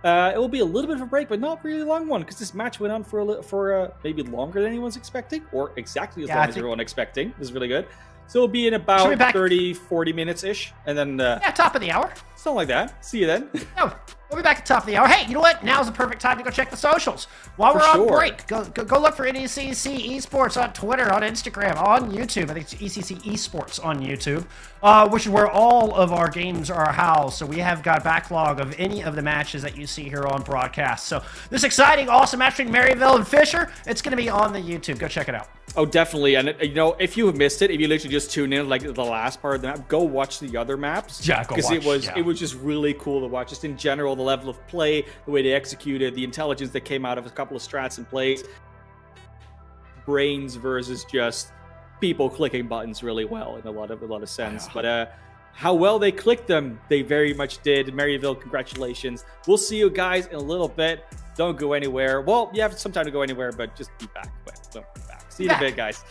It will be a little bit of a break, but not really a long one, because this match went on for maybe longer than anyone's expecting, or exactly as long as everyone expecting. This is really good. So it'll be in about 30, 40 minutes-ish, and then... top of the hour. Something like that. See you then. No, we'll be back at the top of the hour. Hey, you know what? Now's the perfect time to go check the socials. While we're on break, go look for NECC Esports on Twitter, on Instagram, on YouTube. I think it's ECC Esports on YouTube, which is where all of our games are housed. So we have got a backlog of any of the matches that you see here on broadcast. So this exciting, awesome match between Maryville and Fisher, it's going to be on the YouTube. Go check it out. Oh, definitely. And, if you have missed it, if you literally just tune in, like, the last part of the map, go watch the other maps. Yeah, go watch. Because it was just really cool to watch. Just in general, the level of play, the way they executed, the intelligence that came out of a couple of strats and plays. Brains versus just people clicking buttons really well in a lot of sense. But how well they clicked them, they very much did. Maryville, congratulations. We'll see you guys in a little bit. Don't go anywhere. Well, you have some time to go anywhere, but just be back. Don't be back. See you in a bit, guys.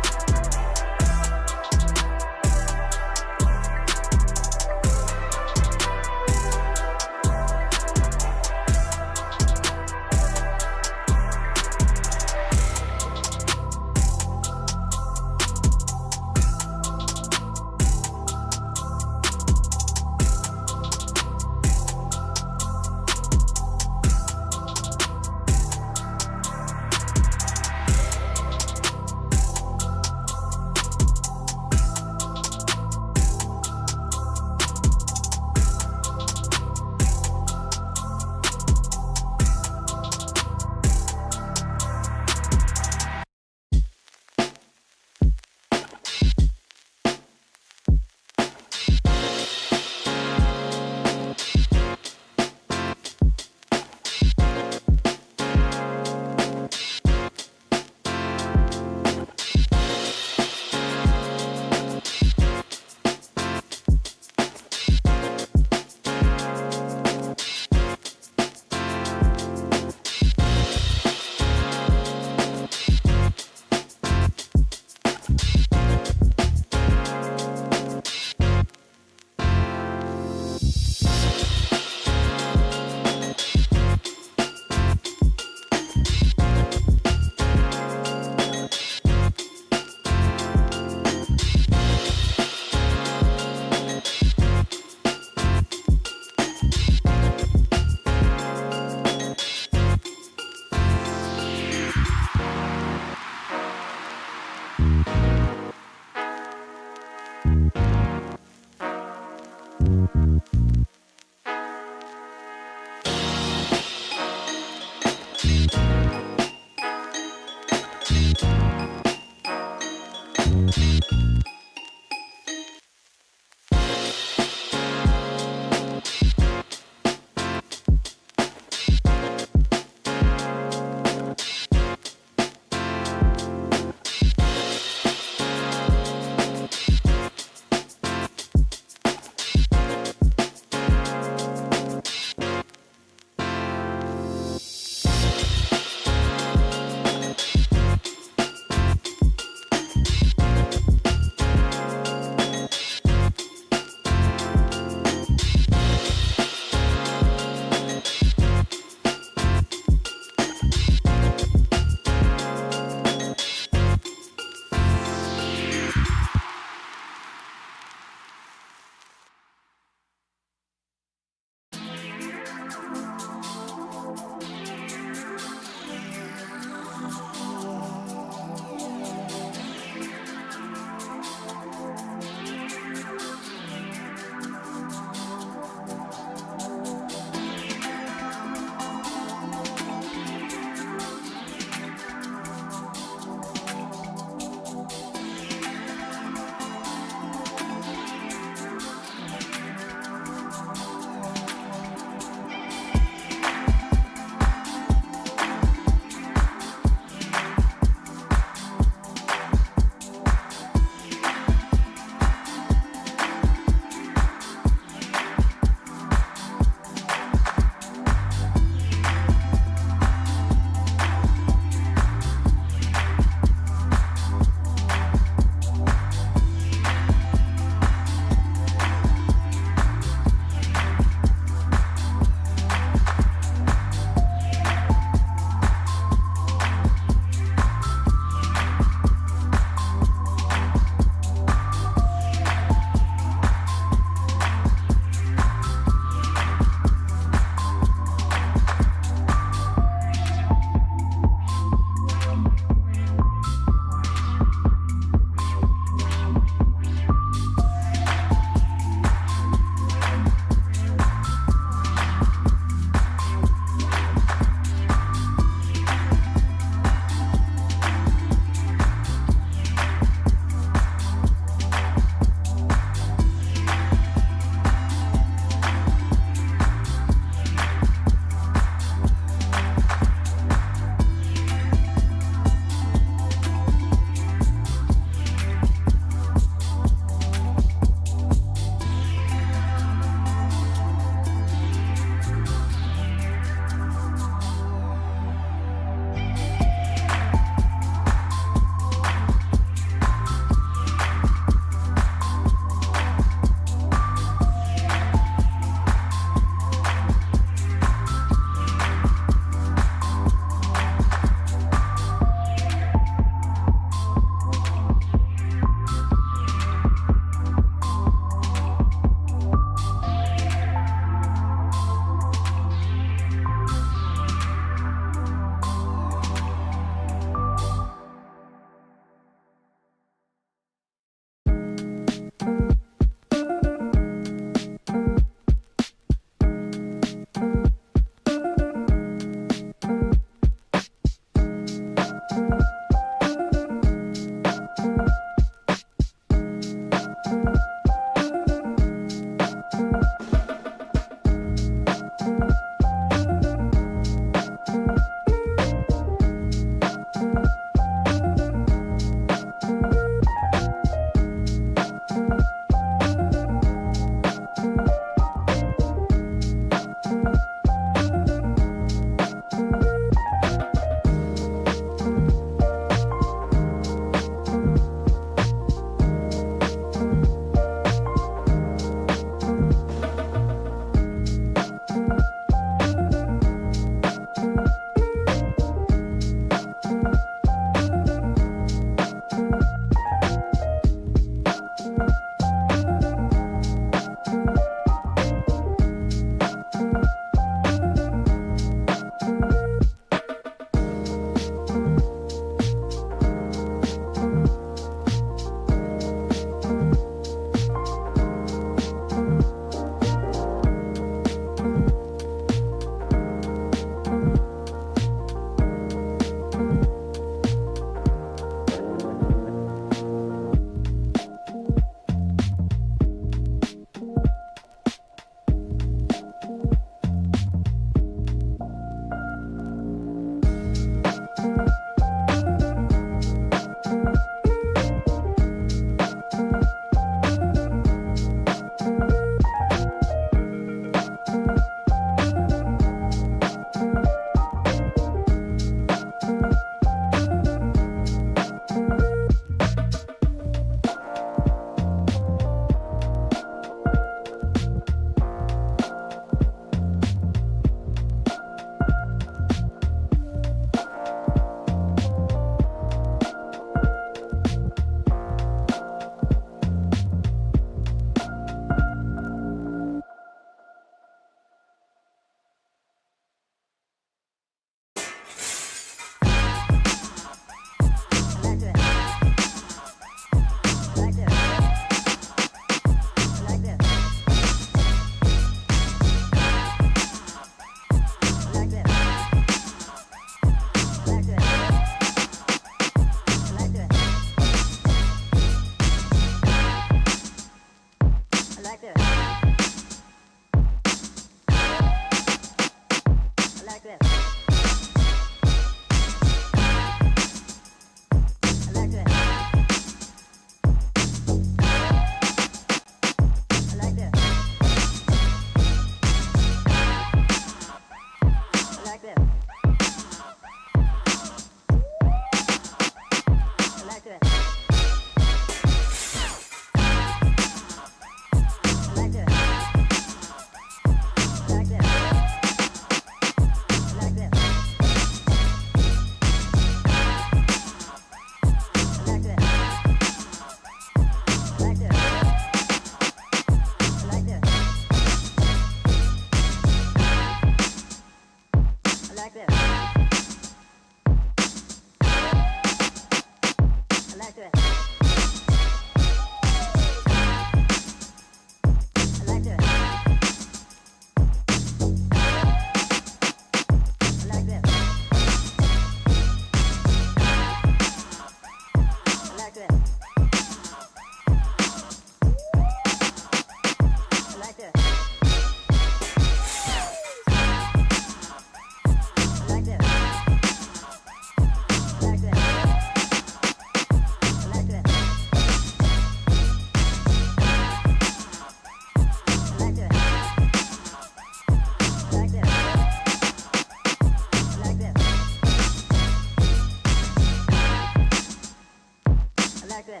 like this.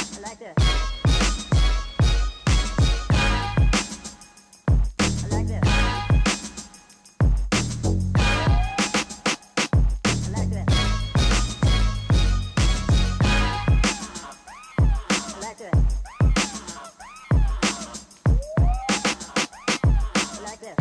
I like this. I like this. I like this. I like this. I like this.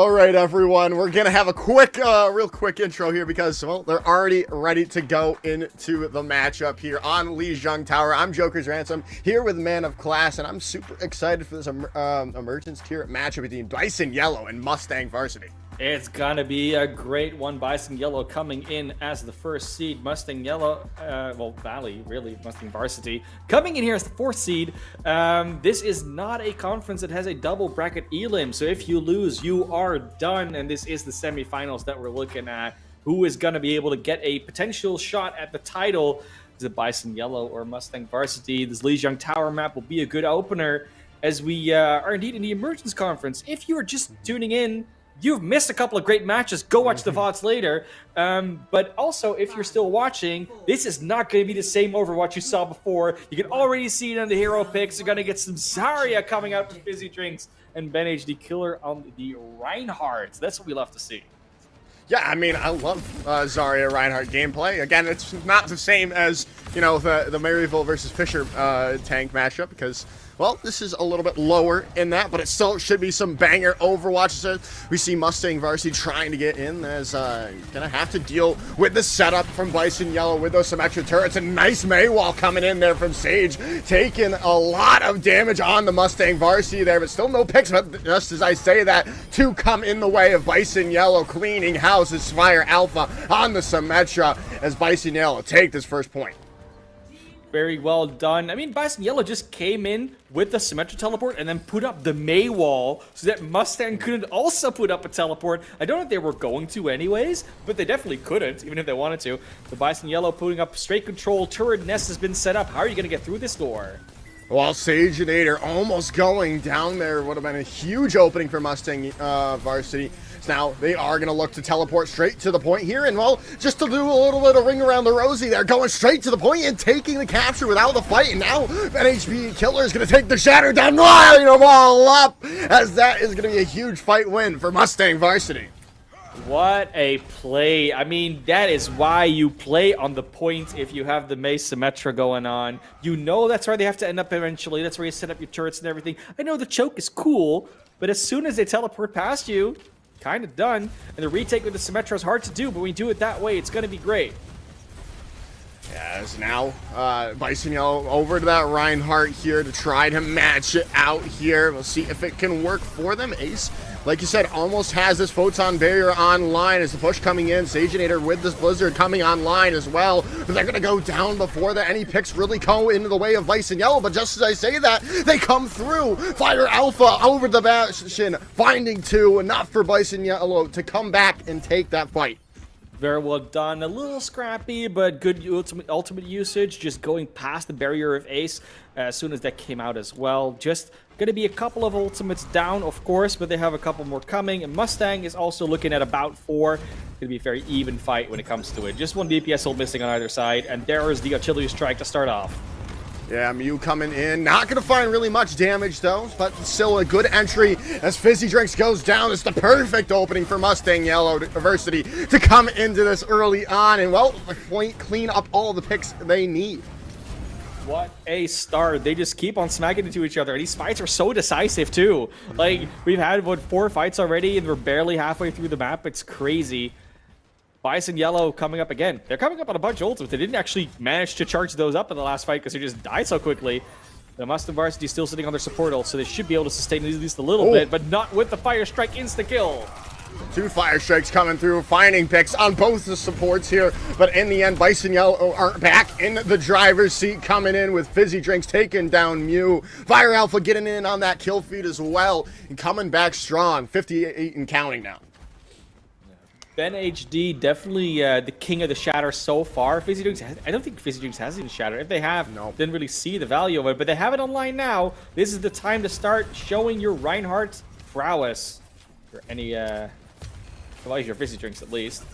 All right, everyone, we're gonna have a quick, real quick intro here because, well, they're already ready to go into the matchup here on Lijiang Tower. I'm Joker's Ransom here with Man of Class, and I'm super excited for this emergence tier matchup between Bison Yellow and Mustang Varsity. It's gonna be a great one. Bison Yellow coming in as the first seed. Mustang Yellow, well, Valley, really, Mustang Varsity, coming in here as the fourth seed. This is not a conference that has a double bracket elim, so if you lose, you are done, and this is the semifinals that we're looking at. Who is gonna be able to get a potential shot at the title? Is it Bison Yellow or Mustang Varsity? This Lijiang Tower map will be a good opener as we are indeed in the Emergence Conference. If you are just tuning in, you've missed a couple of great matches. Go watch the VODs later. But also, if you're still watching, this is not going to be the same Overwatch you saw before. You can already see it on the hero picks. You're going to get some Zarya coming out with Fizzy Drinks and Ben HD Killer on the Reinhardt. That's what we love to see. Yeah, I mean, I love Zarya Reinhardt gameplay. Again, it's not the same as, you know, the Maryville versus Fisher tank matchup because, well, this is a little bit lower in that, but it still should be some banger Overwatch. So we see Mustang Varsity trying to get in as gonna have to deal with the setup from Bison Yellow with those Symmetra turrets. A nice May wall coming in there from Sage, taking a lot of damage on the Mustang Varsity there, but still no picks. But just as I say that, two come in the way of Bison Yellow cleaning house as Fire Alpha on the Symmetra as Bison Yellow take this first point. Very well done. I mean, Bison Yellow just came in with the Symmetra teleport and then put up the May wall so that Mustang couldn't also put up a teleport. I don't know if they were going to anyways, but they definitely couldn't, even if they wanted to. The Bison Yellow putting up straight control. Turret nest has been set up. How are you going to get through this door? While Sage and Ader almost going down there would have been a huge opening for Mustang Varsity. So now they are going to look to teleport straight to the point here. And, well, just to do a little bit of ring around the rosy, they're going straight to the point and taking the capture without the fight. And now NHB Killer is going to take the shatter down, lining them all up, as that is going to be a huge fight win for Mustang Varsity. What a play. I mean, that is why you play on the point if you have the May Symmetra going on. You know that's where they have to end up eventually. That's where you set up your turrets and everything. I know the choke is cool, but as soon as they teleport past you, kind of done. And the retake with the Symmetra is hard to do, but when you do it that way, it's going to be great. As now, Bison Yellow over to that Reinhardt here to try to match it out here. We'll see if it can work for them. Ace, like you said, almost has this Photon Barrier online as the push coming in. Sageinator with this Blizzard coming online as well. But they're going to go down before that any picks really go into the way of Bison Yellow. But just as I say that, they come through. Fire Alpha over the Bastion, finding two, enough for Bison Yellow to come back and take that fight. Very well done. A little scrappy, but good ultimate usage. Just going past the barrier of Ace as soon as that came out as well. Just going to be a couple of ultimates down, of course, but they have a couple more coming. And Mustang is also looking at about 4. It's going to be a very even fight when it comes to it. Just one DPS ult missing on either side, and there is the artillery strike to start off. Yeah, Mew coming in. Not going to find really much damage, though, but still a good entry as Fizzy Drinks goes down. It's the perfect opening for Mustang Yellow Diversity to come into this early on and, well, clean up all the picks they need. What a start. They just keep on smacking into each other. And these fights are so decisive, too. Like, we've had, what, 4 fights already, and we're barely halfway through the map. It's crazy. Bison Yellow coming up again. They're coming up on a bunch of ultimates. They didn't actually manage to charge those up in the last fight because they just died so quickly. The Mustang Varsity still sitting on their support ult, so they should be able to sustain at least a little bit, but not with the Fire Strike insta-kill. 2 Fire Strikes coming through, finding picks on both the supports here, but in the end, Bison Yellow are back in the driver's seat, coming in with Fizzy Drinks, taking down Mew. Fire Alpha getting in on that kill feed as well, and coming back strong, 58 and counting now. Ben HD, definitely the king of the shatter so far. Fizzy Drinks, I don't think Fizzy Drinks has even shatter. If they have, didn't really see the value of it, but they have it online now. This is the time to start showing your Reinhardt prowess. Or any, well, your Fizzy Drinks at least.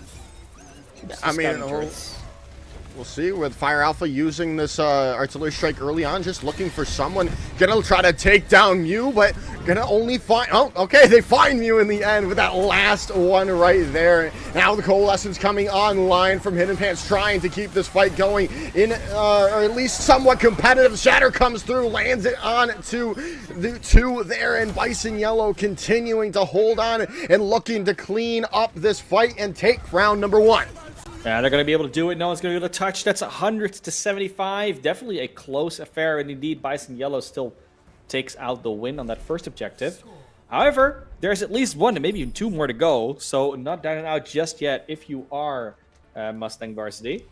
I mean, we'll see with Fire Alpha using this artillery strike early on, just looking for someone. Gonna try to take down Mew, but gonna only find, oh, okay, they find you in the end with that last one right there. Now the Coalescence coming online from Hidden Pants, trying to keep this fight going in, or at least somewhat competitive. Shatter comes through, lands it on to the 2 there, and Bison Yellow continuing to hold on and looking to clean up this fight and take round number 1. Yeah, they're going to be able to do it. No one's going to be able to touch. That's 100 to 75. Definitely a close affair, and indeed Bison Yellow still takes out the win on that first objective. However, there's at least 1 and maybe even 2 more to go, so not down and out just yet if you are Mustang Varsity.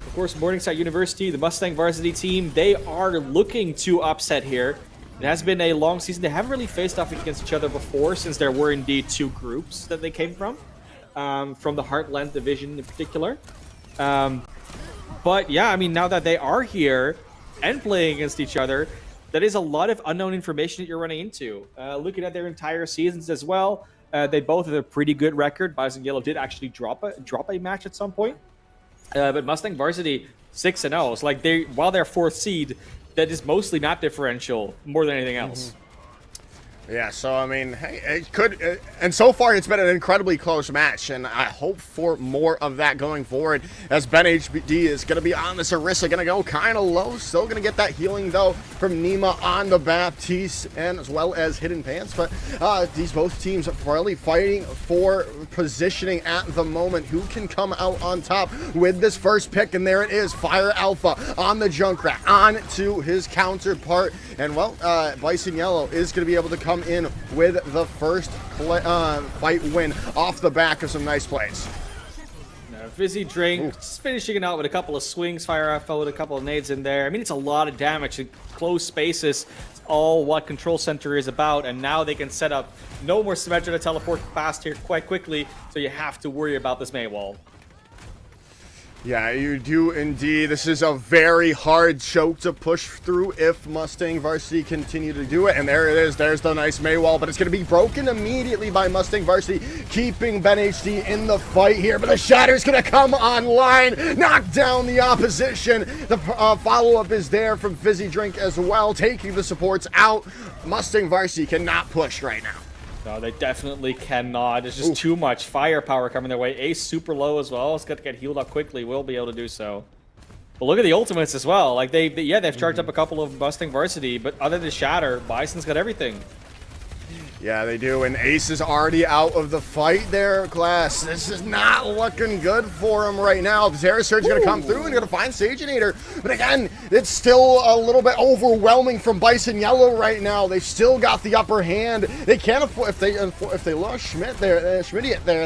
Of course, Morningside University, the Mustang Varsity team, they are looking to upset here. It has been a long season. They haven't really faced off against each other before, since there were indeed 2 groups that they came from the Heartland division in particular. But yeah, I mean, now that they are here and playing against each other, that is a lot of unknown information that you're running into. Looking at their entire seasons as well, they both have a pretty good record. Bison Yellow did actually drop a match at some point, but Mustang Varsity 6-0. So like while they're 4th seed, that is mostly not differential more than anything else. Yeah, so I mean, hey, it could, and so far it's been an incredibly close match, and I hope for more of that going forward, as Ben HD is going to be on this Orisa, going to go kind of low, still going to get that healing though from Nima on the Baptiste, and as well as Hidden Pants, but these both teams are really fighting for positioning at the moment. Who can come out on top with this first pick? And there it is, Fire Alpha on the Junkrat, on to his counterpart, and well, Bison Yellow is going to be able to come in with the first fight win off the back of some nice plays. Fizzy Drink, just finishing it out with a couple of swings, Fire Alpha with a couple of nades in there. I mean, it's a lot of damage in close spaces. It's all what Control Center is about, and now they can set up no more Symmetra to teleport past here quite quickly, so you have to worry about this May wall. Yeah, you do indeed. This is a very hard choke to push through if Mustang Varsity continue to do it. And there it is. There's the nice Maywall, but it's going to be broken immediately by Mustang Varsity, keeping Ben HD in the fight here. But the Shatter's going to come online, knock down the opposition. The follow-up is there from Fizzy Drink as well, taking the supports out. Mustang Varsity cannot push right now. No, they definitely cannot. There's just too much firepower coming their way. Ace super low as well. It's got to get healed up quickly. Will be able to do so. But look at the ultimates as well. Like they've charged up a couple of Mustang Varsity, but other than Shatter, Bison's got everything. Yeah, they do, and Ace is already out of the fight there, Glass. This is not looking good for him right now. Terra Surge is going to come through and going to find Saginator, but again, it's still a little bit overwhelming from Bison Yellow right now. They've still got the upper hand. They can't afford, if they lost Schmidt there,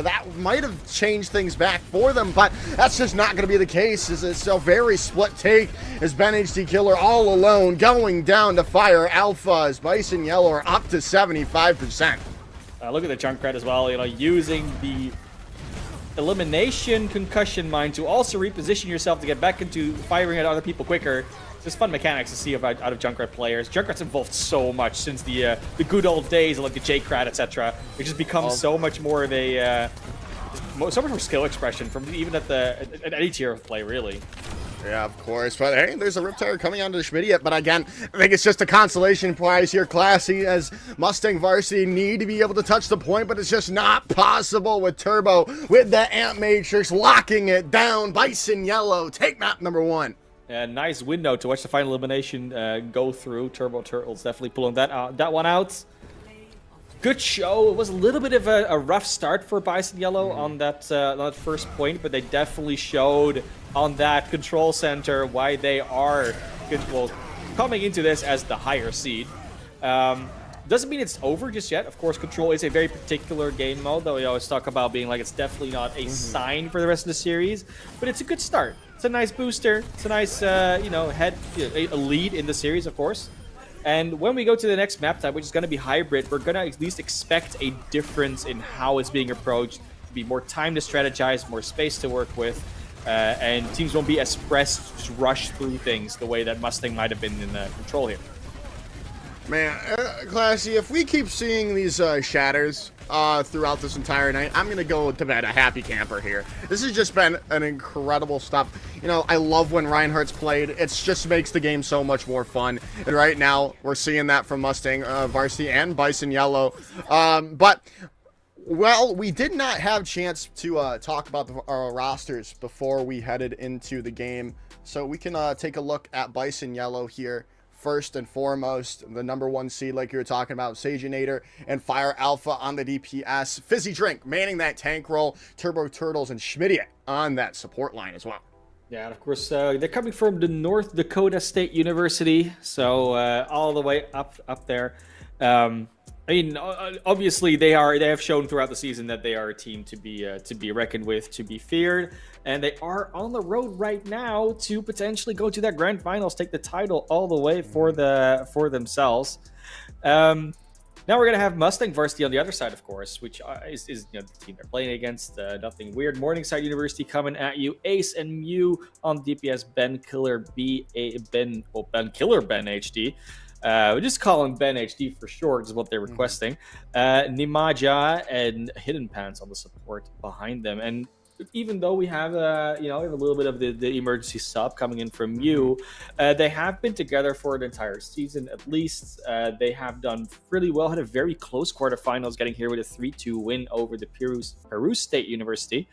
that might have changed things back for them, but that's just not going to be the case. It's a very split take as Ben HD Killer all alone going down to Fire Alpha as Bison Yellow are up to 75%. Look at the Junkrat as well, using the elimination concussion mine to also reposition yourself to get back into firing at other people quicker. Just fun mechanics to see out of Junkrat players. Junkrat's evolved so much since the good old days of like the J-Krat, etc. It just becomes so much more of a so much more skill expression from even at any tier of play, really. Yeah, of course. But hey, there's a Riptire coming onto the Schmidt, but again, I think it's just a consolation prize here, Classy, as Mustang Varsity need to be able to touch the point, but it's just not possible with Turbo, with the Amp Matrix locking it down. Bison Yellow, take map number 1. Yeah, nice window to watch the final elimination go through. Turbo Turtles definitely pulling that one out. Good show. It was a little bit of a rough start for Bison Yellow on that first point, but they definitely showed on that Control Center why they are coming into this as the higher seed. Doesn't mean it's over just yet. Of course, Control is a very particular game mode, though we always talk about being like it's definitely not a sign for the rest of the series, but it's a good start. It's a nice booster. It's a nice, a lead in the series, of course. And when we go to the next map type, which is going to be hybrid, we're going to at least expect a difference in how it's being approached. To be more time to strategize, more space to work with, and teams won't be as pressed, just rush through things the way that Mustang might have been in Control here. Man, Classy, if we keep seeing these shatters throughout this entire night, I'm going to go to bed a happy camper here. This has just been an incredible stuff. You know, I love when Reinhardt's played. It just makes the game so much more fun. And right now, we're seeing that from Mustang Varsity and Bison Yellow. But, well, we did not have a chance to talk about our rosters before we headed into the game. So we can take a look at Bison Yellow here. First and foremost, the #1 seed, like you were talking about, Saginator and Fire Alpha on the DPS. Fizzy Drink manning that tank role. Turbo Turtles and Schmidia on that support line as well. Yeah, and of course, they're coming from the North Dakota State University, so all the way up there. I mean, obviously they have shown throughout the season that they are a team to be reckoned with, to be feared, and they are on the road right now to potentially go to that grand finals, take the title all the way for themselves. Now we're gonna have Mustang Varsity on the other side, of course, which is the team they're playing against. Nothing weird. Morningside University coming at you. Ace and Mew on DPS. Ben Killer Ben HD. We just call him Ben HD for short, is what they're requesting. Nimaja and Hidden Pants on the support behind them. And even though we have we have a little bit of the emergency sub coming in from you, they have been together for an entire season at least. They have done really well. Had a very close quarterfinals, getting here with a 3-2 win over the Peru State University.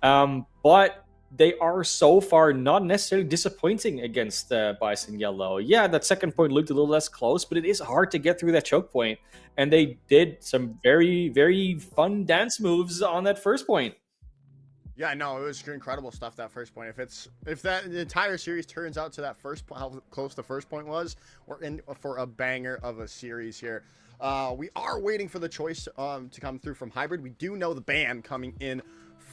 But they are so far not necessarily disappointing against Bison Yellow. Yeah, that second point looked a little less close, but it is hard to get through that choke point. And they did some very, very fun dance moves on that first point. Yeah, no, it was incredible stuff, that first point. If that entire series turns out to that first point, how close the first point was, we're in for a banger of a series here. We are waiting for the choice to come through from Hybrid. We do know the ban coming in,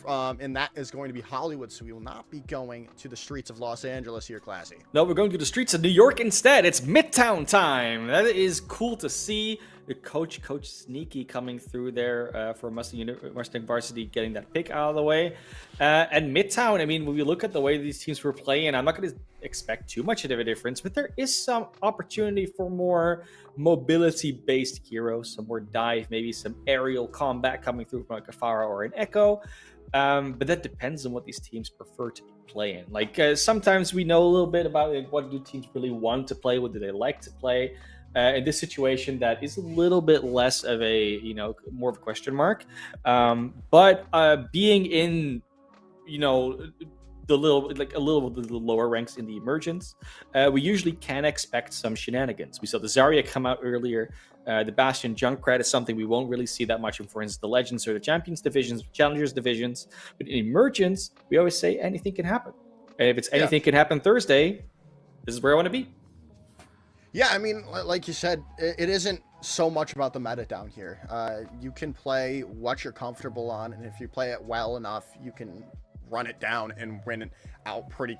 and that is going to be Hollywood, so we will not be going to the streets of Los Angeles here, Classy. No, we're going to the streets of New York instead. It's Midtown time. That is cool to see. The Coach Sneaky coming through there for Mustang Varsity, getting that pick out of the way. And Midtown, I mean, when we look at the way these teams were playing, I'm not going to expect too much of a difference, but there is some opportunity for more mobility-based heroes, some more dive, maybe some aerial combat coming through from like a Pharah or an Echo. But that depends on what these teams prefer to be playing. Like sometimes we know a little bit about what do teams really want to play, what do they like to play. In this situation, that is a little bit less of a, more of a question mark. But being in, the lower ranks in the emergence, we usually can expect some shenanigans. We saw the Zarya come out earlier. The Bastion Junkrat is something we won't really see that much in, for instance, the Legends or the Champions divisions, Challengers divisions. But in emergence, we always say anything can happen. And if it's anything can happen Thursday, this is where I want to be. Yeah, I mean, like you said, it isn't so much about the meta down here. You can play what you're comfortable on, and if you play it well enough, you can run it down and win it out pretty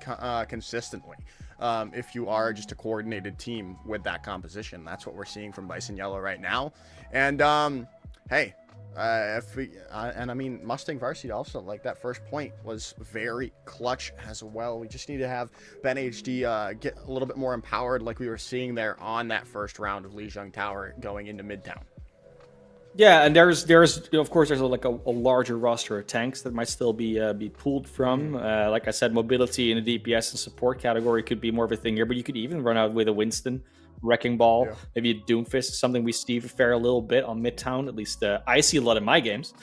consistently. If you are just a coordinated team with that composition, that's what we're seeing from Bison Yellow right now. And hey, I mean, Mustang Varsity also, like, that first point was very clutch as well. We just need to have Ben HD get a little bit more empowered, like we were seeing there on that first round of Lijiang Tower going into Midtown. Yeah, and there's of course there's a larger roster of tanks that might still be pulled from. Like I said, mobility in the DPS and support category could be more of a thing here, but you could even run out with a Winston, Wrecking Ball, maybe a Doomfist, something we see fare a little bit on Midtown. At least I see a lot in my games.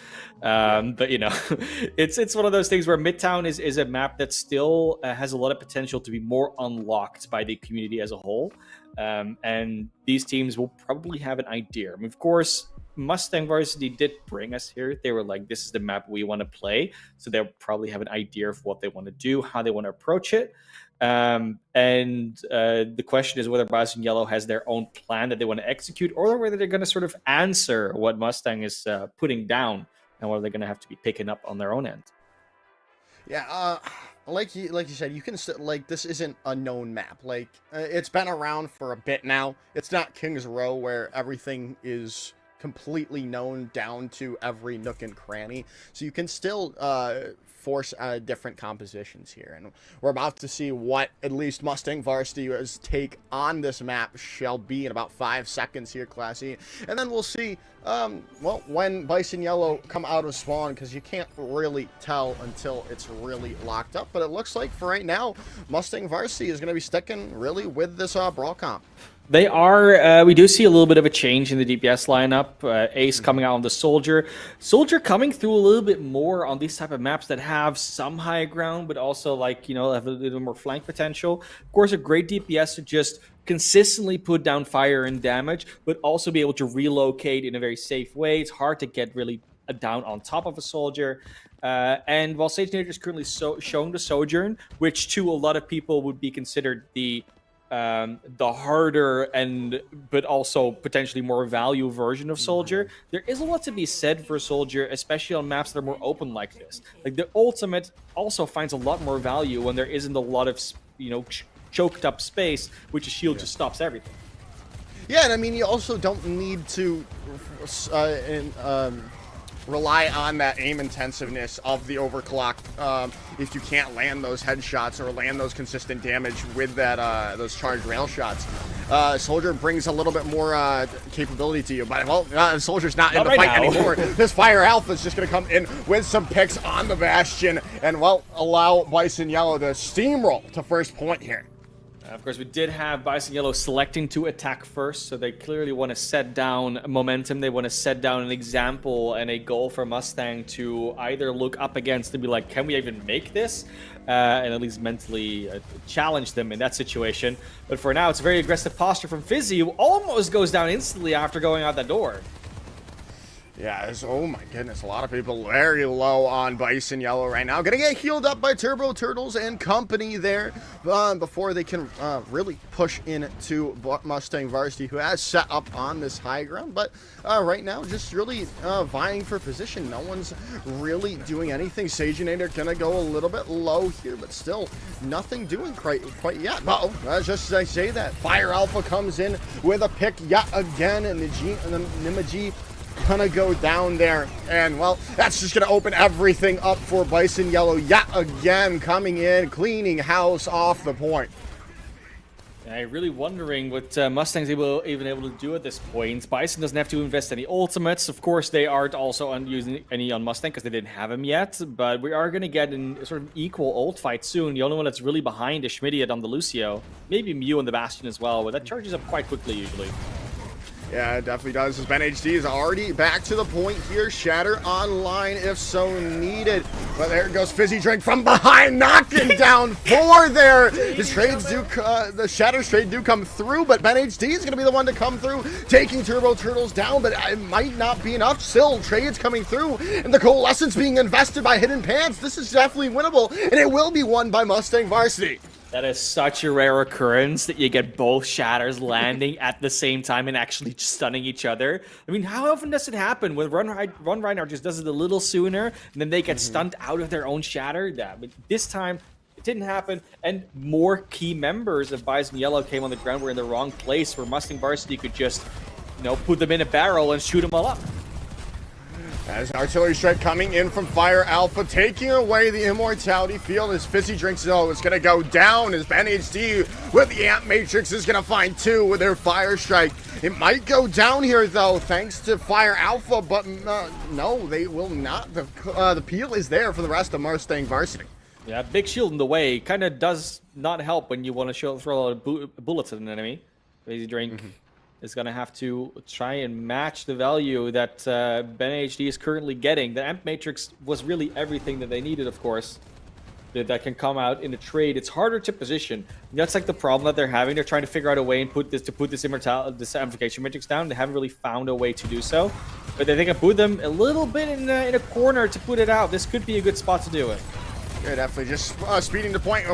But it's one of those things where Midtown is a map that still has a lot of potential to be more unlocked by the community as a whole. And these teams will probably have an idea. I mean, of course, Mustang Varsity did bring us here. They were like, this is the map we want to play. So they'll probably have an idea of what they want to do, how they want to approach it. And the question is whether Bison Yellow has their own plan that they want to execute, or whether they're going to sort of answer what Mustang is putting down, and whether they're going to have to be picking up on their own end. Yeah, like you said, you can this isn't a known map. It's been around for a bit now. It's not King's Row where everything is completely known down to every nook and cranny. So you can still force different compositions here. And we're about to see what at least Mustang Varsity's take on this map shall be in about 5 seconds here, Classy. And then we'll see, well, when Bison Yellow come out of spawn, because you can't really tell until it's really locked up. But it looks like for right now, Mustang Varsity is going to be sticking really with this brawl comp. They are, we do see a little bit of a change in the DPS lineup. Ace coming out on the Soldier. Soldier coming through a little bit more on these type of maps that have some high ground, but also like, you know, have a little more flank potential. Of course, a great DPS to just consistently put down fire and damage, but also be able to relocate in a very safe way. It's hard to get really down on top of a Soldier. And while Sage Nature is currently showing the Sojourn, which to a lot of people would be considered the harder but also potentially more value version of Soldier, there is a lot to be said for Soldier, especially on maps that are more open like this. Like the ultimate also finds a lot more value when there isn't a lot of, you know, choked up space, which a shield just stops everything. Yeah, and I mean, you also don't need to rely on that aim intensiveness of the overclock if you can't land those headshots or land those consistent damage with that those charged rail shots. Soldier brings a little bit more capability to you, but well, Soldier's not in the fight anymore. This Fire Alpha is just going to come in with some picks on the Bastion and, well, allow Bison Yellow to steamroll to first point here. Of course, we did have Bison Yellow selecting to attack first, so they clearly want to set down momentum. They want to set down an example and a goal for Mustang to either look up against and be like, can we even make this? And at least mentally challenge them in that situation. But for now, it's a very aggressive posture from Fizzy, who almost goes down instantly after going out the door. Yeah, oh my goodness, a lot of people very low on Bison Yellow right now. Gonna get healed up by Turbo Turtles and company there before they can really push into Mustang Varsity, who has set up on this high ground. But right now, just really vying for position. No one's really doing anything. Sageinator gonna go a little bit low here, but still nothing doing quite yet. Just as I say that, Fire Alpha comes in with a pick yet again, and the Nima gonna go down there, and well, that's just gonna open everything up for Bison Yellow yet again, coming in, cleaning house off the point. I'm really wondering what Mustang's even able to do at this point. Bison doesn't have to invest any ultimates. Of course, they aren't also using any on Mustang because they didn't have him yet, but we are going to get in sort of equal ult fight soon. The only one that's really behind is Schmidiot on the Lucio. Maybe Mew on the Bastion as well, but that charges up quite quickly usually. Yeah, it definitely does. As Ben HD is already back to the point here. Shatter online if so needed. But there goes Fizzy Drink from behind, knocking down 4 there. His trades do, the Shatter trade do come through, but Ben HD is going to be the one to come through, taking Turbo Turtles down, but it might not be enough. Still, trades coming through, and the Coalescence being invested by Hidden Pants. This is definitely winnable, and it will be won by Mustang Varsity. That is such a rare occurrence that you get both Shatters landing at the same time and actually stunning each other. I mean, how often does it happen when Run Reinhardt just does it a little sooner and then they get stunned out of their own Shatter? Yeah, but this time it didn't happen, and more key members of Bison Yellow came on the ground, were in the wrong place where Mustang Varsity could just, you know, put them in a barrel and shoot them all up. As artillery strike coming in from Fire Alpha, taking away the immortality field as Fizzy Drinks though is going to go down as Ben HD with the Amp Matrix is going to find 2 with their fire strike. It might go down here though thanks to Fire Alpha, but no, they will not. The peel is there for the rest of Mustang Varsity. Yeah, big shield in the way kind of does not help when you want to throw a lot of bullets at an enemy. Fizzy Drink is going to have to try and match the value that Ben HD is currently getting. The Amp Matrix was really everything that they needed, of course, that can come out in a trade. It's harder to position. That's like the problem that they're having. They're trying to figure out a way and put this Amplification Matrix down. They haven't really found a way to do so. But they can put them a little bit in a corner to put it out. This could be a good spot to do it. Yeah, definitely. Just speeding the point,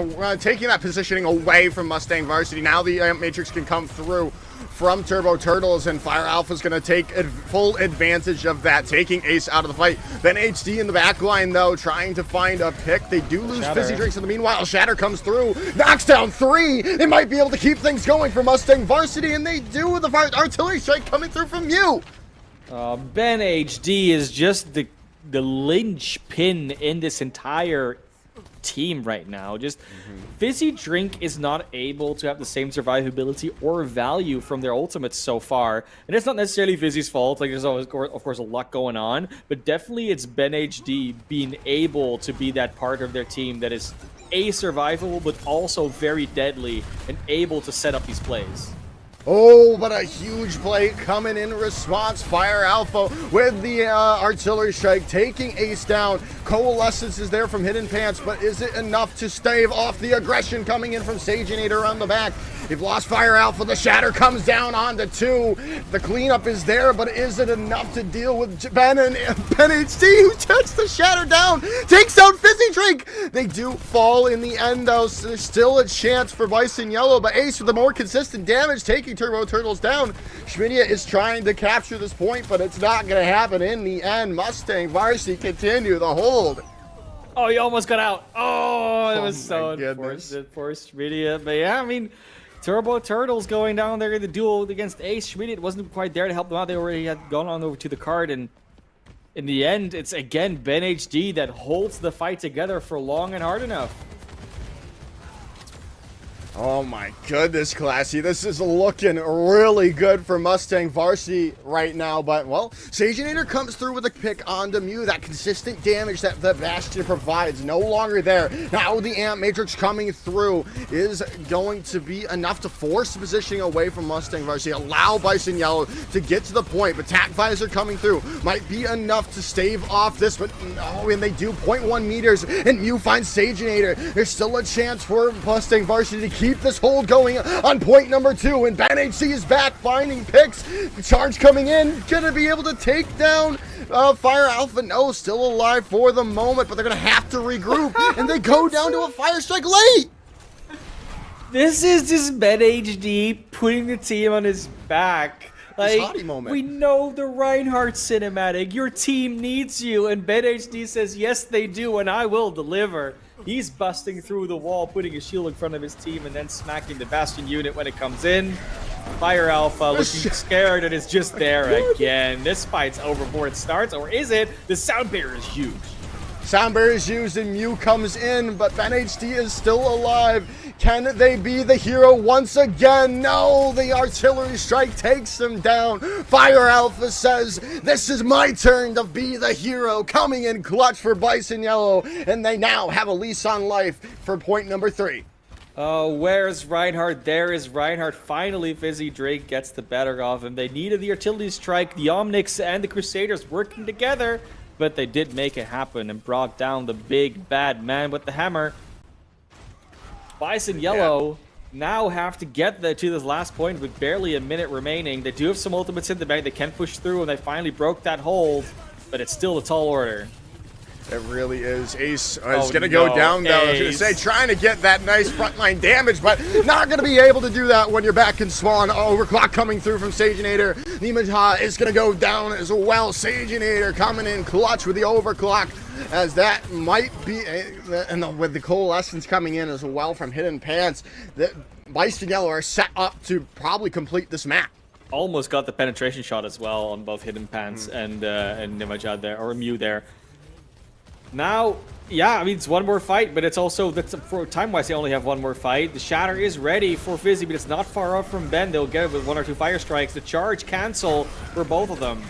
taking that positioning away from Mustang Varsity. Now the Amp Matrix can come through from Turbo Turtles, and Fire Alpha is going to take full advantage of that, taking Ace out of the fight. Ben HD in the back line, though, trying to find a pick. They do lose Fizzy Drinks in the meanwhile. Shatter comes through, knocks down 3. They might be able to keep things going for Mustang Varsity, and they do with the artillery strike coming through from Mew. Ben HD is just the linchpin in this entire team right now. Just Fizzy Drink is not able to have the same survivability or value from their ultimates so far, and it's not necessarily Fizzy's fault. Like, there's always, of course, a lot going on, but definitely it's Ben HD being able to be that part of their team that is survivable but also very deadly and able to set up these plays. Oh, but a huge play coming in response. Fire Alpha with the artillery strike, taking Ace down. Coalescence is there from Hidden Pants, but is it enough to stave off the aggression coming in from Saginator on the back? They've lost Fire Alpha. The Shatter comes down onto 2. The cleanup is there, but is it enough to deal with Ben and Ben HD, who takes the Shatter down, takes out Fizzy Drink? They do fall in the end, though, so there's still a chance for Bison Yellow, but Ace with the more consistent damage, taking Turbo Turtles down. Schmidia is trying to capture this point, but it's not going to happen in the end. Mustang Varsity continue the hold. Oh, he almost got out. Oh, it was so goodness. unfortunate for Schmidia. But yeah, I mean, Turbo Turtles going down there in the duel against Ace. Schmidia wasn't quite there to help them out. They already had gone on over to the card, and in the end, it's again Ben HD that holds the fight together for long and hard enough. Oh my goodness, Classy. This is looking really good for Mustang Varsity right now. But, well, Saginator comes through with a pick onto Mew. That consistent damage that the Bastion provides no longer there. Now the Amp Matrix coming through is going to be enough to force the positioning away from Mustang Varsity. Allow Bison Yellow to get to the point. But Tac Visor coming through might be enough to stave off this. But no, and they do 0.1 meters. And Mew finds Saginator. There's still a chance for Mustang Varsity to keep this hold going on point number 2, and Ben HC is back finding picks. The charge coming in, gonna be able to take down Fire Alpha. No, still alive for the moment, but they're gonna have to regroup, and they go down to a Fire Strike late. This is just Ben HD putting the team on his back. Like, hottie moment. we know the Reinhardt cinematic. Your team needs you, and Ben HD says, yes, they do, and I will deliver. He's busting through the wall, putting a shield in front of his team, and then smacking the Bastion unit when it comes in. Fire Alpha looking scared and is just there again. This fight's over before it starts, or is it? The sound barrier is huge. Sound barrier is used and Mew comes in, but Ben HD is still alive. Can they be the hero once again? No, the artillery strike takes them down. Fire Alpha says, this is my turn to be the hero, coming in clutch for Bison Yellow, and they now have a lease on life for point number 3. Oh, where's Reinhardt? There is Reinhardt. Finally, Fizzy Drake gets the better of him. They needed the artillery strike, the Omnics and the Crusaders working together, but they did make it happen and brought down the big bad man with the hammer. Bison Yellow now have to get to this last point with barely a minute remaining. They do have some ultimates in the bank. They can push through, and they finally broke that hold, but it's still a tall order. It really is. Ace is going to go down, though. I was going to say, trying to get that nice frontline damage, but not going to be able to do that when you're back in Spawn. Overclock coming through from Saginator. Nemaha is going to go down as well. Saginator coming in clutch with the overclock, as that might be, and with the Coalescence coming in as well from Hidden Pants. The Bison Yellow are set up to probably complete this map. Almost got the penetration shot as well on both Hidden Pants and Nimajad there, or Mew there. Now, yeah, I mean, it's one more fight, but it's also, for time-wise, they only have one more fight. The Shatter is ready for Fizzy, but it's not far off from Ben. They'll get it with 1 or 2 fire strikes. The charge cancel for both of them.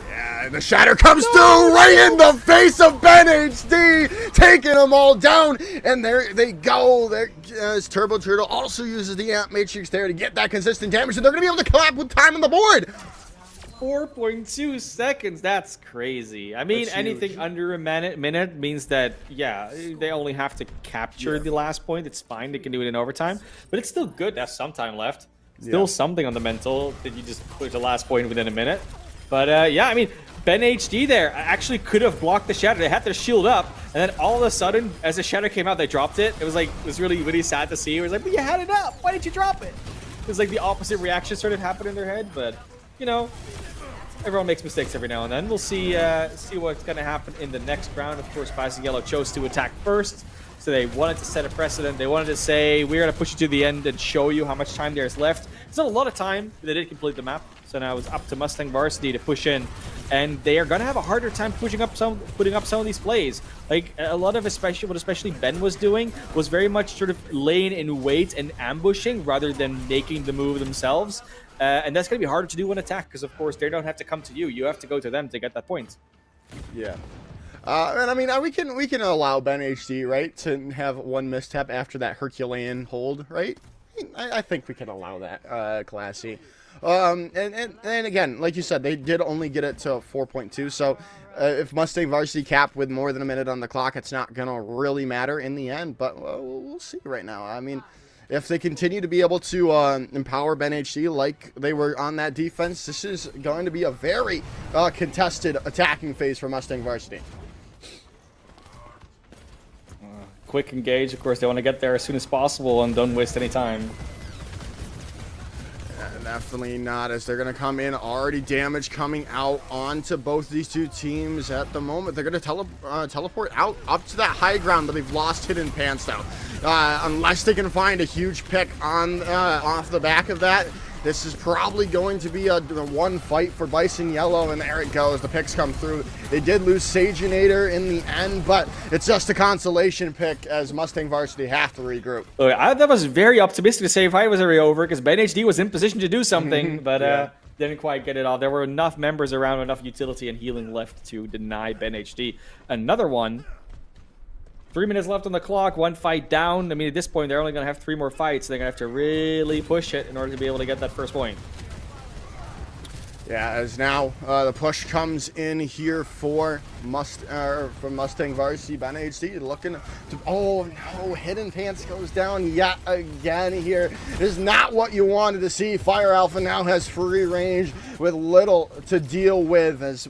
Yeah, the Shatter comes through right in the face of Ben HD, taking them all down, and there they go. As Turbo Turtle also uses the Amp Matrix there to get that consistent damage, and they're going to be able to collab with time on the board. 4.2 seconds, that's crazy. I mean, anything under a minute means that, yeah, they only have to capture the last point. It's fine, they can do it in overtime, but it's still good to have some time left. Still something on the mental that you just put the last point within a minute. But yeah, I mean, Ben HD there actually could have blocked the Shatter. They had their shield up, and then all of a sudden, as the Shatter came out, they dropped it. It was like, it was really sad to see. It was like, but you had it up, why did you drop it? It was like the opposite reaction started happening in their head, but, you know, everyone makes mistakes every now and then. We'll see what's going to happen in the next round. Of course, Bison Yellow chose to attack first. So they wanted to set a precedent. They wanted to say, we're going to push you to the end and show you how much time there's left. It's not a lot of time. They did complete the map. So now it's up to Mustang Varsity to push in. And they are going to have a harder time putting up some of these plays. Like, a lot of especially Ben was doing was very much sort of laying in wait and ambushing rather than making the move themselves. And that's going to be harder to do in attack because, of course, they don't have to come to you. You have to go to them to get that point. Yeah. And I mean, we can allow Ben HD, right, to have one misstep after that Herculean hold, right? I think we can allow that, Classy. And again, like you said, they did only get it to 4.2. So if Mustang Varsity capped with more than a minute on the clock, it's not gonna really matter in the end. But we'll see right now. I mean, if they continue to be able to empower Ben HD like they were on that defense, this is going to be a very contested attacking phase for Mustang Varsity. Quick engage, of course, they want to get there as soon as possible and don't waste any time. Definitely not, as they're going to come in. Already damage coming out onto both these two teams at the moment. They're going to teleport out up to that high ground that they've lost Hidden Pants now. Unless they can find a huge pick on off the back of that. This is probably going to be the one fight for Bison Yellow, and there it goes. The picks come through. They did lose Saginator in the end, but it's just a consolation pick as Mustang Varsity have to regroup. Look, that was very optimistic to say fight was already over because Ben HD was in position to do something, but didn't quite get it all. There were enough members around, enough utility and healing left to deny Ben HD. Another one. 3 minutes left on the clock, one fight down. I mean, at this point, they're only going to have 3 more fights. They're going to have to really push it in order to be able to get that first point. Yeah, as now the push comes in here for Mustang Varsity. Ben HD looking to, oh no, Hidden Pants goes down yet again here. This is not what you wanted to see. Fire Alpha now has free range with little to deal with as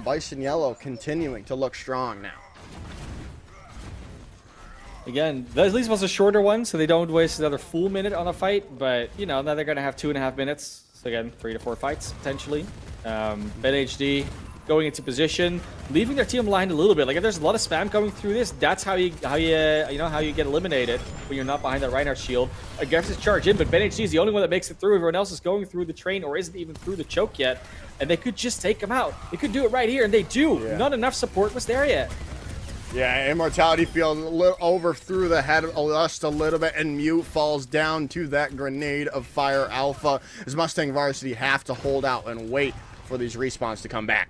Bison Yellow continuing to look strong now. Again, that at least was a shorter one, so they don't waste another full minute on a fight. But, you know, now they're going to have 2.5 minutes. So, again, 3 to 4 fights, potentially. Ben HD going into position, leaving their team behind a little bit. Like, if there's a lot of spam coming through this, that's how you get eliminated when you're not behind that Reinhardt shield. Aggressive charge in, but Ben HD is the only one that makes it through. Everyone else is going through the train or isn't even through the choke yet. And they could just take him out. They could do it right here, and they do. Yeah. Not enough support was there yet. Yeah, Immortality Field a little over through the head just a little bit, and Mute falls down to that grenade of Fire Alpha as Mustang Varsity have to hold out and wait for these respawns to come back.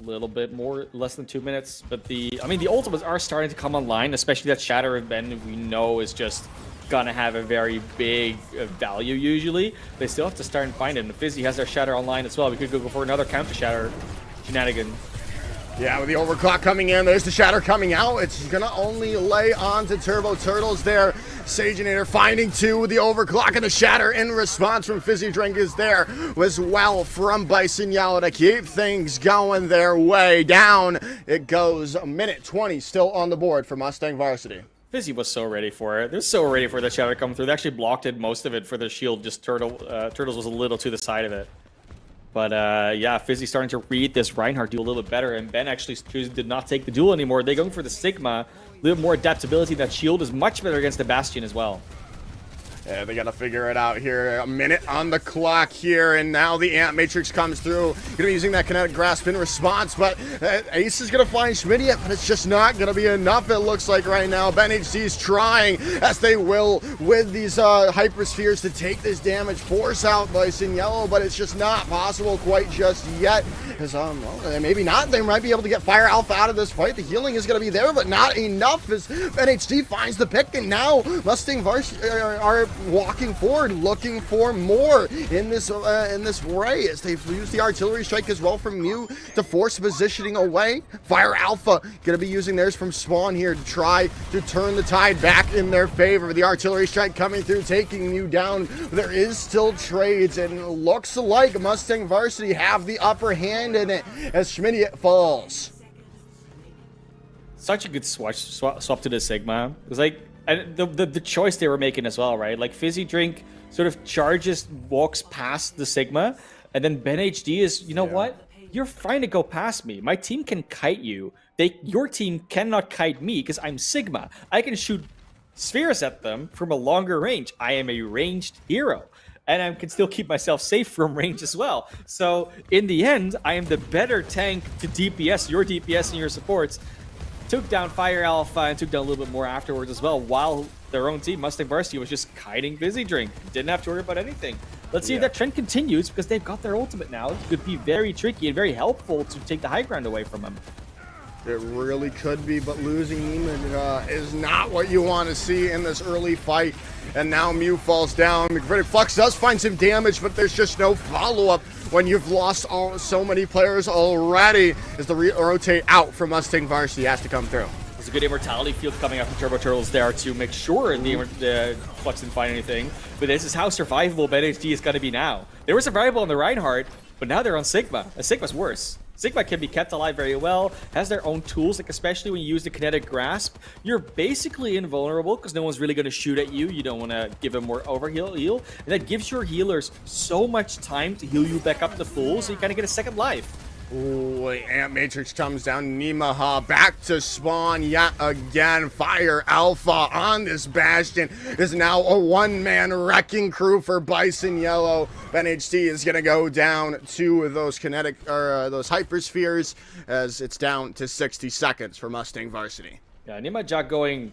A little bit more, less than 2 minutes, but the ultimates are starting to come online, especially that Shatter of Ben we know is just gonna have a very big value usually. They still have to start and find it, and Fizzy has their Shatter online as well. We could go for another counter Shatter shenanigan. Yeah, with the overclock coming in, there's the Shatter coming out. It's gonna only lay onto Turbo Turtles there. Saginator finding 2 with the overclock, and the Shatter in response from Fizzy Drink is there as well from Bison Yellow to keep things going their way. Down it goes, a minute 20 still on the board for Mustang Varsity. Fizzy was so ready for it. They're so ready for the Shatter to come through. They actually blocked it, most of it, for the shield. Just Turtles was a little to the side of it. But yeah, Fizzy starting to read this Reinhardt duel a little bit better, and Ben actually did not take the duel anymore. They're going for the Sigma. A little more adaptability. That shield is much better against the Bastion as well. Yeah, they got to figure it out here. A minute on the clock here, and now the Ant Matrix comes through. Going to be using that Kinetic Grasp in response, but Ace is going to find Schmidt, but it's just not going to be enough, it looks like right now. Ben HD's trying, as they will, with these Hyperspheres to take this damage, force out Bison Yellow, but it's just not possible quite just yet. Because, well, maybe not. They might be able to get Fire Alpha out of this fight. The healing is going to be there, but not enough as Ben HD finds the pick, and now Mustang Varsity are walking forward, looking for more in this fray as they've used the artillery strike as well from Mew to force positioning away. Fire Alpha gonna be using theirs from spawn here to try to turn the tide back in their favor. The artillery strike coming through, taking Mew down. There is still trades, and it looks like Mustang Varsity have the upper hand in it as Schmidt falls. Such a good swap to the Sigma. It was like, and the choice they were making as well, right? Like Fizzy Drink sort of charges, walks past the Sigma, and then Ben HD is, you know what? You're fine to go past me. My team can kite you. your team cannot kite me because I'm Sigma. I can shoot spheres at them from a longer range. I am a ranged hero, and I can still keep myself safe from range as well. So in the end, I am the better tank to DPS your DPS and your supports. Took down Fire Alpha and took down a little bit more afterwards as well, while their own team, Mustang Varsity, was just kiting Busy Drink. Didn't have to worry about anything. Let's see if that trend continues, because they've got their ultimate now. It could be very tricky and very helpful to take the high ground away from them. It really could be, but losing Neiman is not what you want to see in this early fight. And now Mew falls down. Gravitic Flux does find some damage, but there's just no follow-up when you've lost so many players already. As the rotate out from Mustang Varsity has to come through. There's a good immortality field coming up from Turbo Turtles there to make sure the Flux didn't find anything. But this is how survivable BNHG is going to be now. They were survivable on the Reinhardt, but now they're on Sigma. Sigma's worse. Sigma can be kept alive very well, has their own tools, like especially when you use the kinetic grasp. You're basically invulnerable because no one's really going to shoot at you. You don't want to give them more overheal, and that gives your healers so much time to heal you back up to full, so you kind of get a second life. Ooh, Amp Matrix comes down. Nemaha back to spawn yet again. Fire Alpha on this Bastion is now a one-man wrecking crew for Bison Yellow. BenHT is going to go down to those kinetic or those hyperspheres as it's down to 60 seconds for Mustang Varsity. Yeah, Nimajak going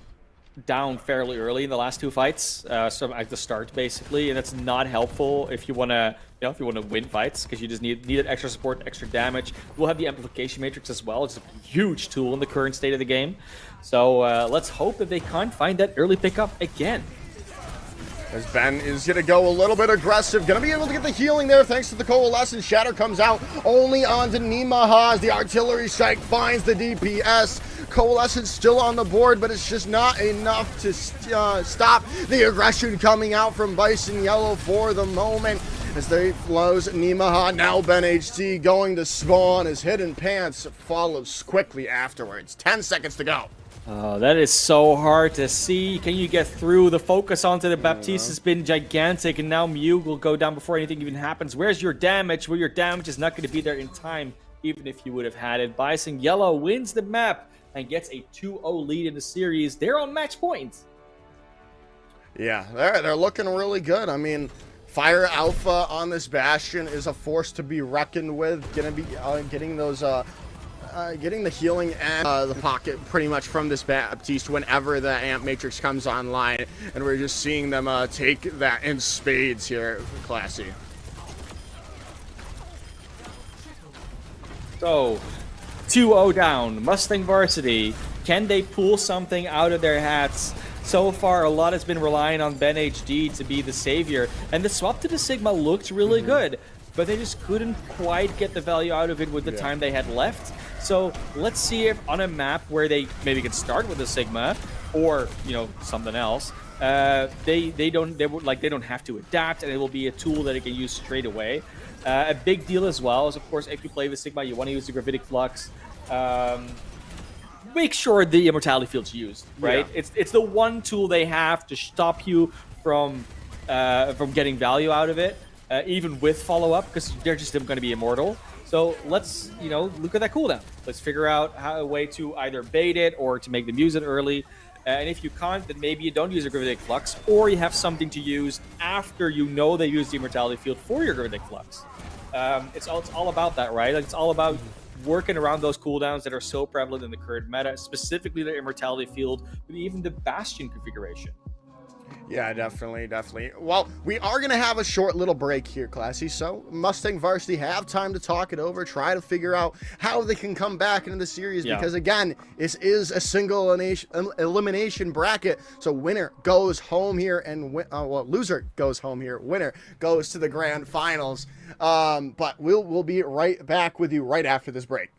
down fairly early in the last two fights, so at the start basically, and that's not helpful if you want to, if you want to win fights, because you just need extra support, extra damage. We'll have the amplification matrix as well. It's a huge tool in the current state of the game. So let's hope that they can't find that early pickup again. As Ben is going to go a little bit aggressive. Going to be able to get the healing there thanks to the Coalescence. Shatter comes out only onto Nemaha as the artillery strike finds the DPS. Coalescence still on the board, but it's just not enough to stop the aggression coming out from Bison Yellow for the moment. As they flows Nemaha, now BenHT going to spawn as Hidden Pants follows quickly afterwards. 10 seconds to go. Oh, that is so hard to see. Can you get through? The focus onto the Baptiste has been gigantic, and now Mew will go down before anything even happens. Where's your damage? Well, your damage is not going to be there in time, even if you would have had it. Bison Yellow wins the map and gets a 2-0 lead in the series. They're on match point. Yeah, they're looking really good. I mean, Fire Alpha on this Bastion is a force to be reckoned with. Gonna be getting those getting the healing and the pocket pretty much from this Baptiste whenever the Amp Matrix comes online, and we're just seeing them take that in spades here. Classy. So 2-0 down. Mustang Varsity, can they pull something out of their hats? So far, a lot has been relying on BenHD to be the savior, and the swap to the Sigma looked really good, but they just couldn't quite get the value out of it with the time they had left. So let's see if on a map where they maybe can start with a Sigma or something else, they don't have to adapt, and it will be a tool that it can use straight away. A big deal as well is, of course, if you play with Sigma, you want to use the Gravitic Flux. Make sure the immortality field's used, right? Yeah. It's the one tool they have to stop you from getting value out of it, even with follow-up, because they're just going to be immortal. So let's look at that cooldown. Let's figure out a way to either bait it or to make them use it early. And if you can't, then maybe you don't use a Gravitic Flux, or you have something to use after they use the immortality field for your Gravitic Flux. It's all about that, right? It's all about working around those cooldowns that are so prevalent in the current meta, specifically the immortality field, but even the Bastion configuration. Yeah, definitely. Well, we are going to have a short little break here, Classy, so Mustang Varsity have time to talk it over, try to figure out how they can come back into the series, because, again, this is a single elimination bracket, so winner goes home here, and loser goes home here, winner goes to the grand finals. But we'll be right back with you right after this break.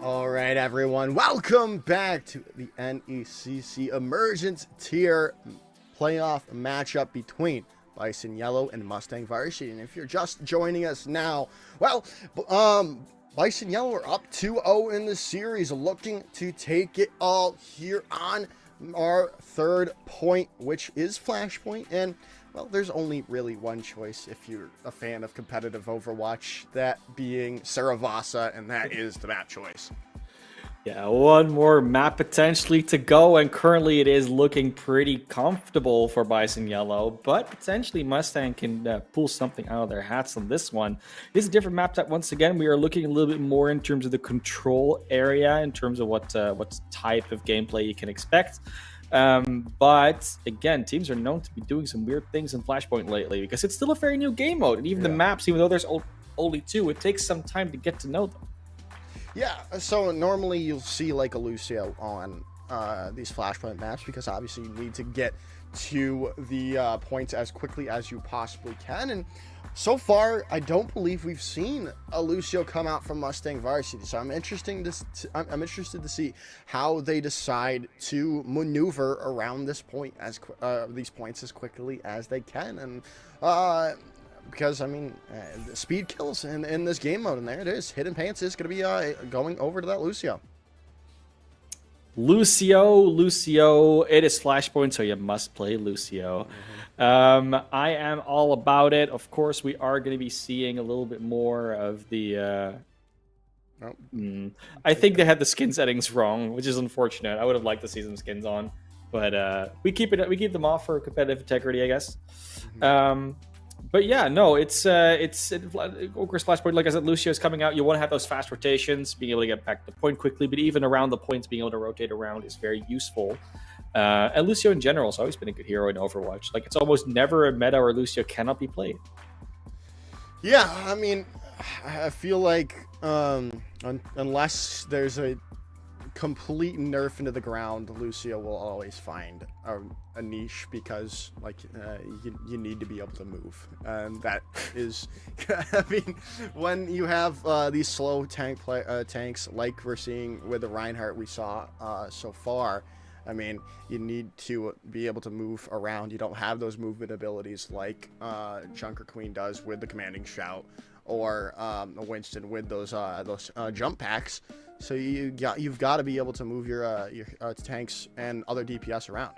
All right, everyone. Welcome back to the NECC Emergence Tier playoff matchup between Bison Yellow and Mustang Varsity. And if you're just joining us now, well, Bison Yellow are up 2-0 in the series, looking to take it all here on our third point, which is Flashpoint. And well, there's only really one choice if you're a fan of competitive Overwatch, that being Saravasa, and that is the map choice. Yeah, one more map potentially to go, and currently it is looking pretty comfortable for Bison Yellow, but potentially Mustang can pull something out of their hats on this one. This is a different map that, once again, we are looking a little bit more in terms of the control area, in terms of what type of gameplay you can expect. But again, teams are known to be doing some weird things in Flashpoint lately, because it's still a very new game mode, and even the maps, even though there's only two, it takes some time to get to know them. Yeah, so normally you'll see like a Lucio on these Flashpoint maps, because obviously you need to get to the points as quickly as you possibly can. And so far, I don't believe we've seen a Lucio come out from Mustang Varsity. So I'm interested to see how they decide to maneuver around this point these points as quickly as they can. And because, I mean, speed kills in this game mode, and there it is. Hidden Pants is going to be going over to that Lucio. Lucio, it is Flashpoint, so you must play Lucio. I am all about it. Of course, we are going to be seeing a little bit more of the... I think they had the skin settings wrong, which is unfortunate. I would have liked to see some skins on, but we keep them off for competitive integrity, I guess. But yeah, no, it's Ogre's Flashpoint. Like I said, Lucio's coming out. You want to have those fast rotations, being able to get back to the point quickly, but even around the points, being able to rotate around is very useful. And Lucio in general has always been a good hero in Overwatch. Like, it's almost never a meta where Lucio cannot be played. Yeah, I mean, I feel like unless there's a complete nerf into the ground, Lucio will always find a niche, because like you need to be able to move, and that is I mean, when you have these slow tanks like we're seeing with the Reinhardt we saw so far, I mean, you need to be able to move around. You don't have those movement abilities like Junker Queen does with the commanding shout, or Winston with those jump packs. So you've got to be able to move your tanks and other DPS around.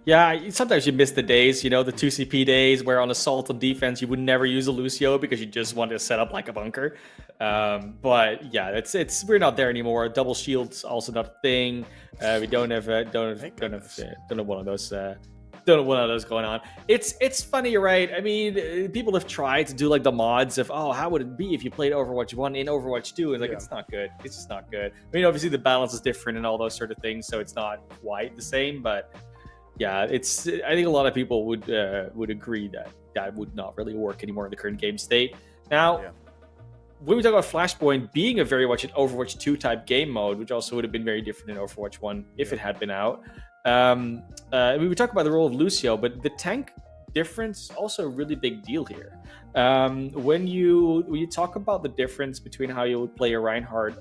Yeah, sometimes you miss the days, the 2CP days, where on assault and defense you would never use a Lucio because you just want to set up like a bunker. But yeah, we're not there anymore. Double shield's also not a thing. We don't have one of those. Don't know one of those going on. It's funny, right? I mean, people have tried to do like the mods of, how would it be if you played Overwatch 1 in Overwatch 2? And it's not good. It's just not good. I mean, obviously the balance is different and all those sort of things, so it's not quite the same. But yeah, I think a lot of people would agree that would not really work anymore in the current game state. Now, when we talk about Flashpoint being a very much an Overwatch 2 type game mode, which also would have been very different in Overwatch 1 if it had been out. We would talk about the role of Lucio, but the tank difference also a really big deal here. When you talk about the difference between how you would play a Reinhardt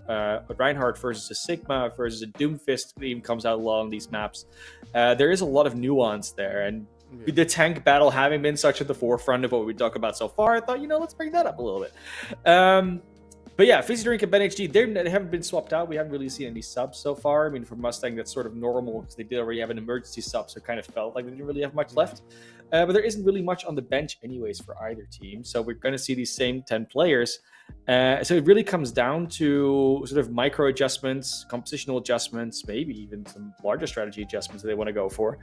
versus a Sigma versus a Doomfist that even comes out along these maps, there is a lot of nuance there. And the tank battle having been such at the forefront of what we talk about so far, I thought, let's bring that up a little bit. But yeah, Fizzy Drink and BenHD, they haven't been swapped out. We haven't really seen any subs so far. I mean, for Mustang, that's sort of normal because they did already have an emergency sub, so it kind of felt like they didn't really have much left. But there isn't really much on the bench anyways for either team. So we're going to see these same 10 players. So it really comes down to sort of micro adjustments, compositional adjustments, maybe even some larger strategy adjustments that they want to go for.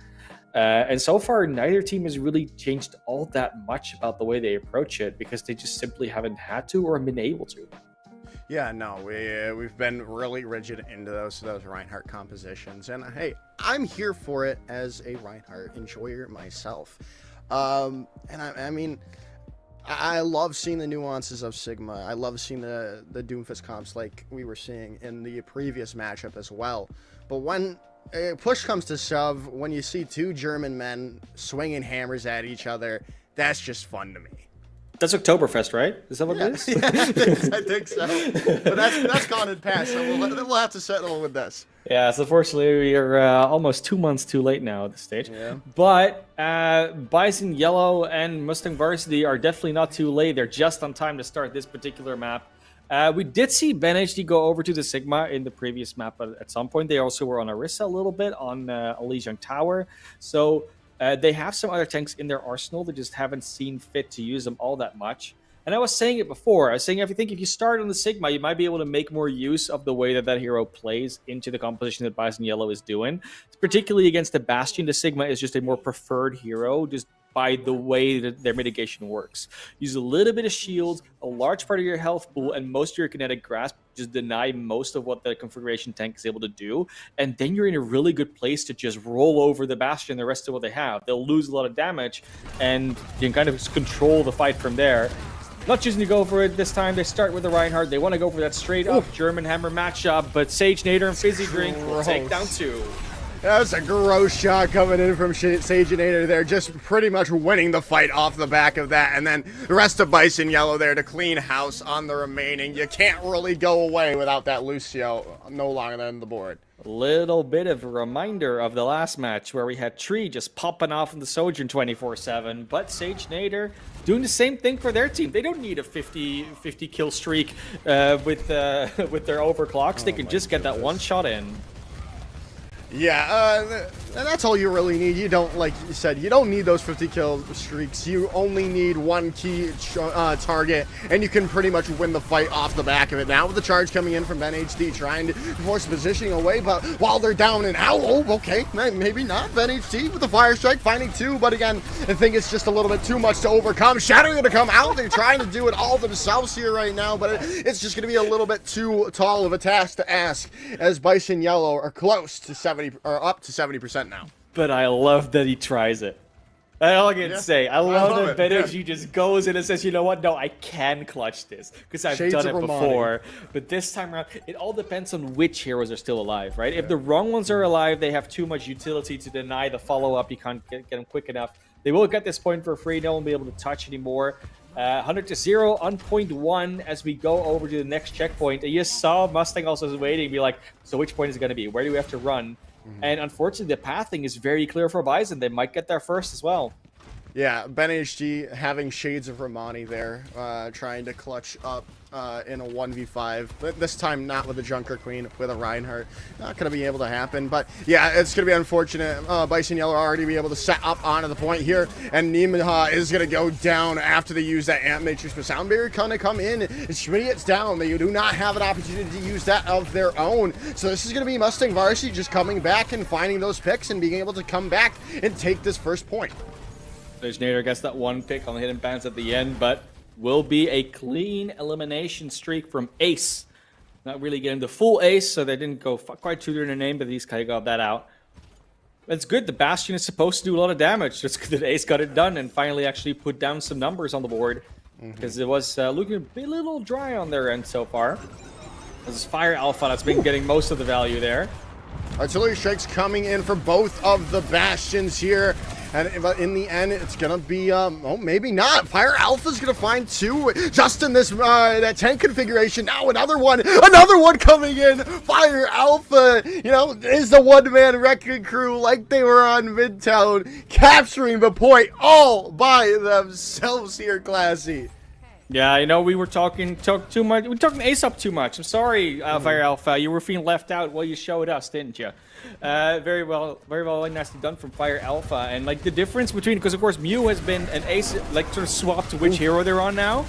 And so far, neither team has really changed all that much about the way they approach it, because they just simply haven't had to or been able to. Yeah, no, we've been really rigid into those Reinhardt compositions, and hey, I'm here for it as a Reinhardt enjoyer myself. And I mean, I love seeing the nuances of Sigma. I love seeing the Doomfist comps like we were seeing in the previous matchup as well. But when push comes to shove, when you see two German men swinging hammers at each other, that's just fun to me. That's Oktoberfest, right? Is that what it is? Yeah, I think so. But that's gone and passed, so we'll have to settle with this. Yeah, so unfortunately we are almost 2 months too late now at this stage. Yeah. But Bison Yellow and Mustang Varsity are definitely not too late. They're just on time to start this particular map. We did see Ben HD go over to the Sigma in the previous map at some point. They also were on Orisa a little bit on Elysian Tower. So they have some other tanks in their arsenal. They just haven't seen fit to use them all that much. And I was saying it before. I was saying, if you start on the Sigma, you might be able to make more use of the way that hero plays into the composition that Bison Yellow is doing. Particularly against the Bastion, the Sigma is just a more preferred hero, just by the way that their mitigation works. Use a little bit of shield, a large part of your health pool, and most of your kinetic grasp. Just deny most of what the configuration tank is able to do, and then you're in a really good place to just roll over the Bastion the rest of what they have. They'll lose a lot of damage, and you can kind of control the fight from there. Not choosing to go for it this time. They start with the Reinhardt. They want to go for that straight-up German Hammer matchup, but Sage Nader and Fizzy Drink will take down 2. That's a gross shot coming in from Sageinator there, just pretty much winning the fight off the back of that. And then the rest of Bison Yellow there to clean house on the remaining. You can't really go away without that Lucio no longer on the board. A little bit of a reminder of the last match where we had Tree just popping off in the Sojourn 24/7, but Sage Nader doing the same thing for their team. They don't need a 50 kill streak with their overclocks. They can just get that one shot in. Yeah, and that's all you really need. You don't, like you said, you don't need those 50 kill streaks. You only need one key target, and you can pretty much win the fight off the back of it. Now with the charge coming in from Ben HD, trying to force the positioning away, but while they're down and out, okay, maybe not. Ben HD with the fire strike, finding 2, but again, I think it's just a little bit too much to overcome. Shatter going to come out. They're trying to do it all themselves here right now, but it's just going to be a little bit too tall of a task to ask, as Bison Yellow are close to 70, or up to 70% now. But I love that he tries it. That's all I can say. I love that Ben HD just goes in and says, you know what? No, I can clutch this because I've done it before. But this time around, it all depends on which heroes are still alive, right? If the wrong ones are alive, they have too much utility to deny the follow-up. You can't get them quick enough. They will get this point for free. No one will be able to touch anymore. 100-0 on point 1 as we go over to the next checkpoint. And you saw Mustang also waiting, be like, so which point is it going to be? Where do we have to run? And unfortunately, the pathing is very clear for Bison. They might get there first as well. Yeah, Ben HD having shades of Romani there, trying to clutch up in a 1v5. But this time not with a Junker Queen, with a Reinhardt. Not going to be able to happen. But yeah, it's going to be unfortunate. Bison Yellow already be able to set up onto the point here. And Nima is going to go down after they use that Amp Matrix. But Sound Barrier going to come in. And Schmidt's down. They do not have an opportunity to use that of their own. So this is going to be Mustang Varsity just coming back and finding those picks and being able to come back and take this first point. Nader gets that one pick on the hidden bands at the end, but will be a clean elimination streak from Ace. Not really getting the full Ace, so they didn't go quite true to their name, but these guys got that out. It's good. The Bastion is supposed to do a lot of damage. Just good that Ace got it done and finally actually put down some numbers on the board. Because it was looking a little dry on their end so far. This is Fire Alpha that's been getting most of the value there. Artillery strikes coming in for both of the Bastions here. But in the end, it's going to be, oh, maybe not. Fire Alpha's going to find 2 just in this, that tank configuration. Now another one coming in. Fire Alpha, you know, is the one-man wrecking crew like they were on Midtown, capturing the point all by themselves here, Classy. Yeah, you know, we were talking too much. We were talking Ace up too much. I'm sorry, Fire Alpha. You were feeling left out while you showed us, didn't you? Very well, nicely done from Fire Alpha. And like the difference between, because of course Mew has been an Ace, like sort of swapped to which hero they're on now.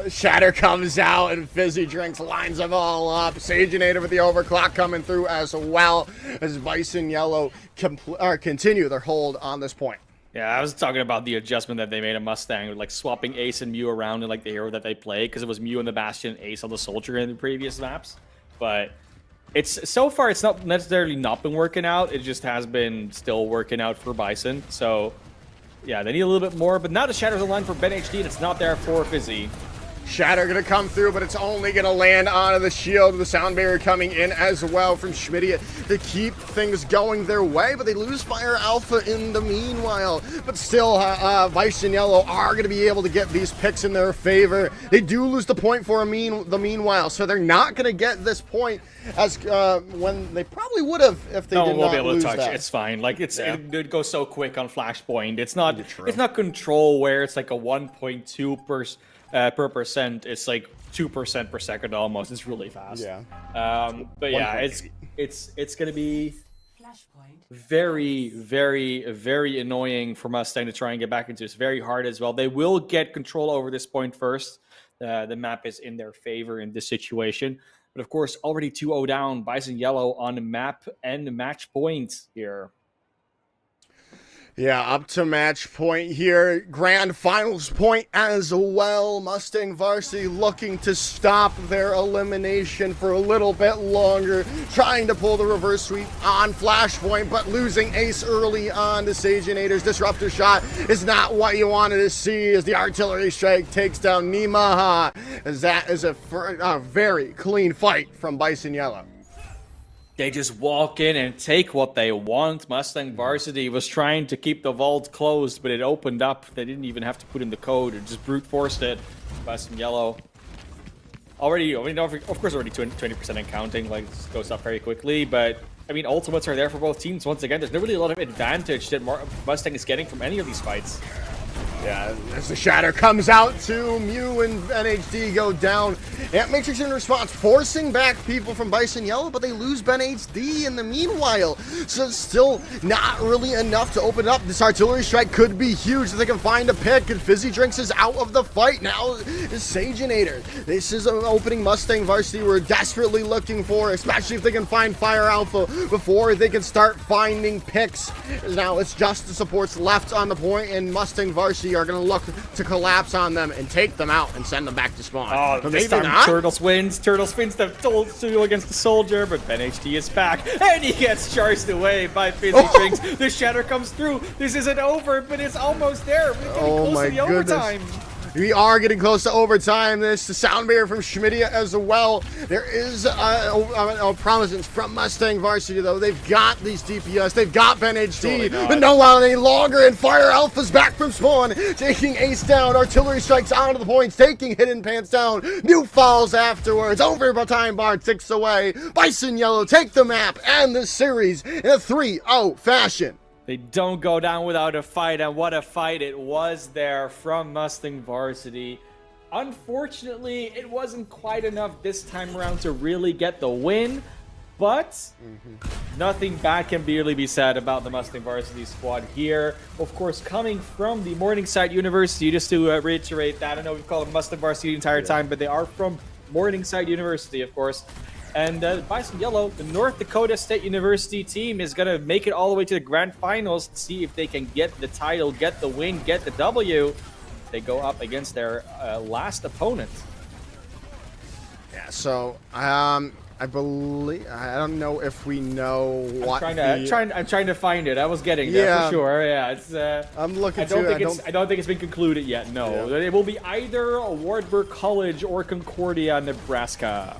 Shatter comes out and Fizzy Drinks lines them all up. Sageinator with the overclock coming through as well as Bison Yellow continue their hold on this point. Yeah, I was talking about the adjustment that they made a Mustang, like swapping Ace and Mew around in like the hero that they play, because it was Mew in the Bastion, Ace on the Soldier in the previous maps. But it's so far it's not necessarily not been working out. It just has been still working out for Bison. So yeah, they need a little bit more. But now the Shatters aligned for Ben HD, and it's not there for Fizzy. Shatter gonna come through, but it's only gonna land onto the shield. The sound barrier coming in as well from Schmidia to keep things going their way, but they lose Fire Alpha in the meanwhile. But still, Vice and Yellow are gonna be able to get these picks in their favor. They do lose the point for the meanwhile, so they're not gonna get this point as when they probably would have if they did won't not be able lose to touch that. it. It's fine. Like it goes so quick on Flashpoint. It's not True. it's not control where it's like a 1.2 per percent. It's like 2% per second almost. It's really fast. Yeah. But yeah, 1.8. it's gonna be very, very, very annoying for Mustang to try and get back into. It's very hard as well. They will get control over this point first. The map is in their favor in this situation. But of course, already 2-0 down. Bison Yellow on the map and the match point here. Yeah, up to match point here. Grand finals point as well. Mustang Varsity looking to stop their elimination for a little bit longer. Trying to pull the reverse sweep on Flashpoint, but losing Ace early on to Saginator's disruptor shot is not what you wanted to see as the artillery strike takes down Nimaha. As that is a very clean fight from Bison Yellow. They just walk in and take what they want. Mustang Varsity was trying to keep the vault closed, but it opened up. They didn't even have to put in the code. It just brute forced it. Bison Yellow. Already, I mean, of course, already 20% and counting. Like, this goes up very quickly. But, I mean, ultimates are there for both teams. Once again, there's not really a lot of advantage that Mustang is getting from any of these fights. Yeah, as the Shatter comes out to Mew and NHD go down. Ant Matrix in response, forcing back people from Bison Yellow, but they lose Ben HD in the meanwhile. So it's still not really enough to open up. This artillery strike could be huge if they can find a pick, and Fizzy Drinks is out of the fight. Now is Saginator. This is an opening Mustang Varsity we're desperately looking for, especially if they can find Fire Alpha before they can start finding picks. Now it's just the supports left on the point, and Mustang Varsity are going to look to collapse on them and take them out and send them back to spawn. Oh, But this maybe time not. Turtles wins. Turtles wins the duel against the Soldier, but Ben HD is back, and he gets charged away by Fizzy Drinks. The Shatter comes through. This isn't over, but it's almost there. We're getting close to the overtime. We are getting close to overtime. This the sound barrier from Schmidia as well. There is a promisance from Mustang Varsity though. They've got these DPS. They've got Ben HD, but no longer any longer. And Fire Alpha's back from spawn, taking Ace down. Artillery strikes onto the points, taking Hidden Pants down. New falls afterwards. Over time bar ticks away. Bison Yellow take the map and the series in a 3-0 fashion. They don't go down without a fight, and what a fight it was there from Mustang Varsity. Unfortunately, it wasn't quite enough this time around to really get the win, but nothing bad can really be said about the Mustang Varsity squad here. Of course, coming from the Morningside University, just to reiterate that, I know we've called them Mustang Varsity the entire time, but they are from Morningside University, of course. And Bison Yellow, the North Dakota State University team, is going to make it all the way to the grand finals to see if they can get the title, get the win, get the W. They go up against their last opponent. Yeah, so I believe I don't know if we know what. I'm trying to find it. I was getting there for sure. Yeah, it's. I'm looking. I don't think it's been concluded yet. No, it will be either Wartburg College or Concordia, Nebraska.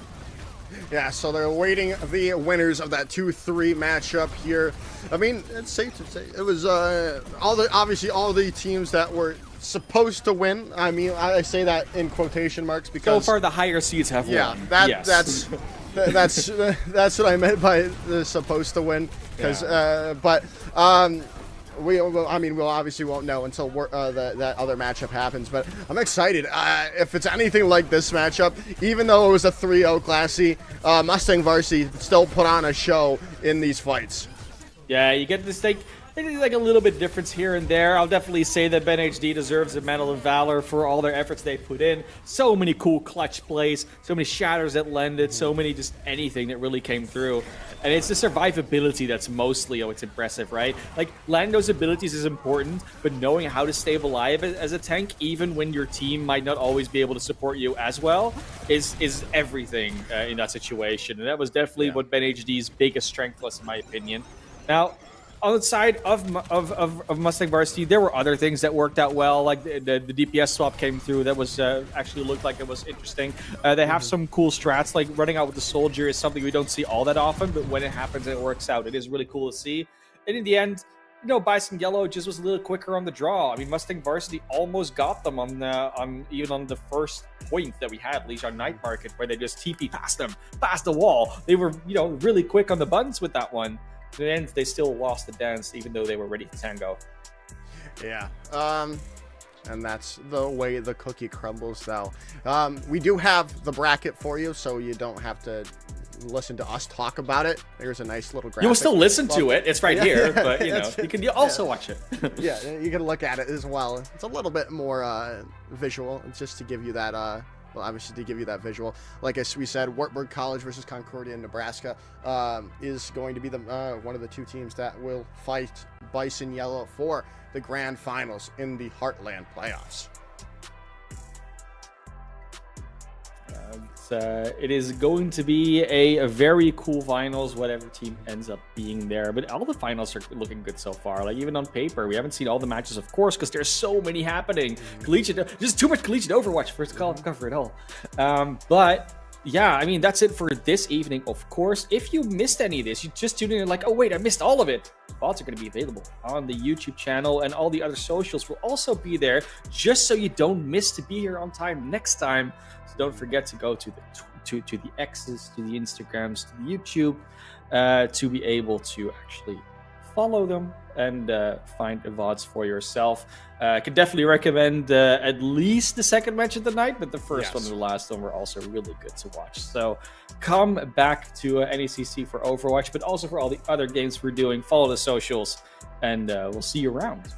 Yeah, so they're awaiting the winners of that 2-3 matchup here. I mean, it's safe to say it was obviously all the teams that were supposed to win. I mean, I say that in quotation marks because so far the higher seeds have won. Yeah, that's what I meant by the supposed to win. Because, we'll obviously won't know until that other matchup happens, but I'm excited. If it's anything like this matchup, even though it was a 3-0 classy, Mustang Varsity still put on a show in these fights. Yeah, you get this like a little bit difference here and there. I'll definitely say that Ben HD deserves a Medal of Valor for all their efforts they put in. So many cool clutch plays, so many shatters that landed, so many just anything that really came through. And it's the survivability that's mostly what's impressive, right? Like, Lando's abilities is important, but knowing how to stay alive as a tank, even when your team might not always be able to support you as well, is everything in that situation. And that was definitely what Ben HD's biggest strength was, in my opinion. Now, outside of Mustang Varsity, there were other things that worked out well. Like the DPS swap came through. That was actually looked like it was interesting. They have some cool strats. Like running out with the soldier is something we don't see all that often, but when it happens, it works out. It is really cool to see. And in the end, Bison Yellow just was a little quicker on the draw. I mean, Mustang Varsity almost got them on the first point that we had, Legion Night Market, where they just TP past them, past the wall. They were, really quick on the buttons with that one. In the end, they still lost the dance, even though they were ready to tango. Yeah. And that's the way the cookie crumbles, though. We do have the bracket for you, so you don't have to listen to us talk about it. There's a nice little graphic. You will still listen to it. It's right here, but you can also watch it. Yeah, you can look at it as well. It's a little bit more visual, just to give you that. Obviously to give you that visual. Like as we said, Wartburg College versus Concordia, Nebraska, is going to be the one of the two teams that will fight Bison Yellow for the grand finals in the Heartland playoffs. It is going to be a very cool finals, whatever team ends up being there. But all the finals are looking good so far. Like even on paper, we haven't seen all the matches, of course, because there's so many happening. Collegiate, just too much collegiate Overwatch for us to cover it all. But yeah, I mean, that's it for this evening, of course. If you missed any of this, you just tuned in and like, oh wait, I missed all of it. VODs are going to be available on the YouTube channel, and all the other socials will also be there, just so you don't miss to be here on time next time. So don't forget to go to the X's, to the Instagrams, to the YouTube, to be able to actually follow them and find the VODs for yourself. I could definitely recommend at least the second match of the night, but the first one and the last one were also really good to watch. So come back to NECC for Overwatch, but also for all the other games we're doing. Follow the socials, and we'll see you around.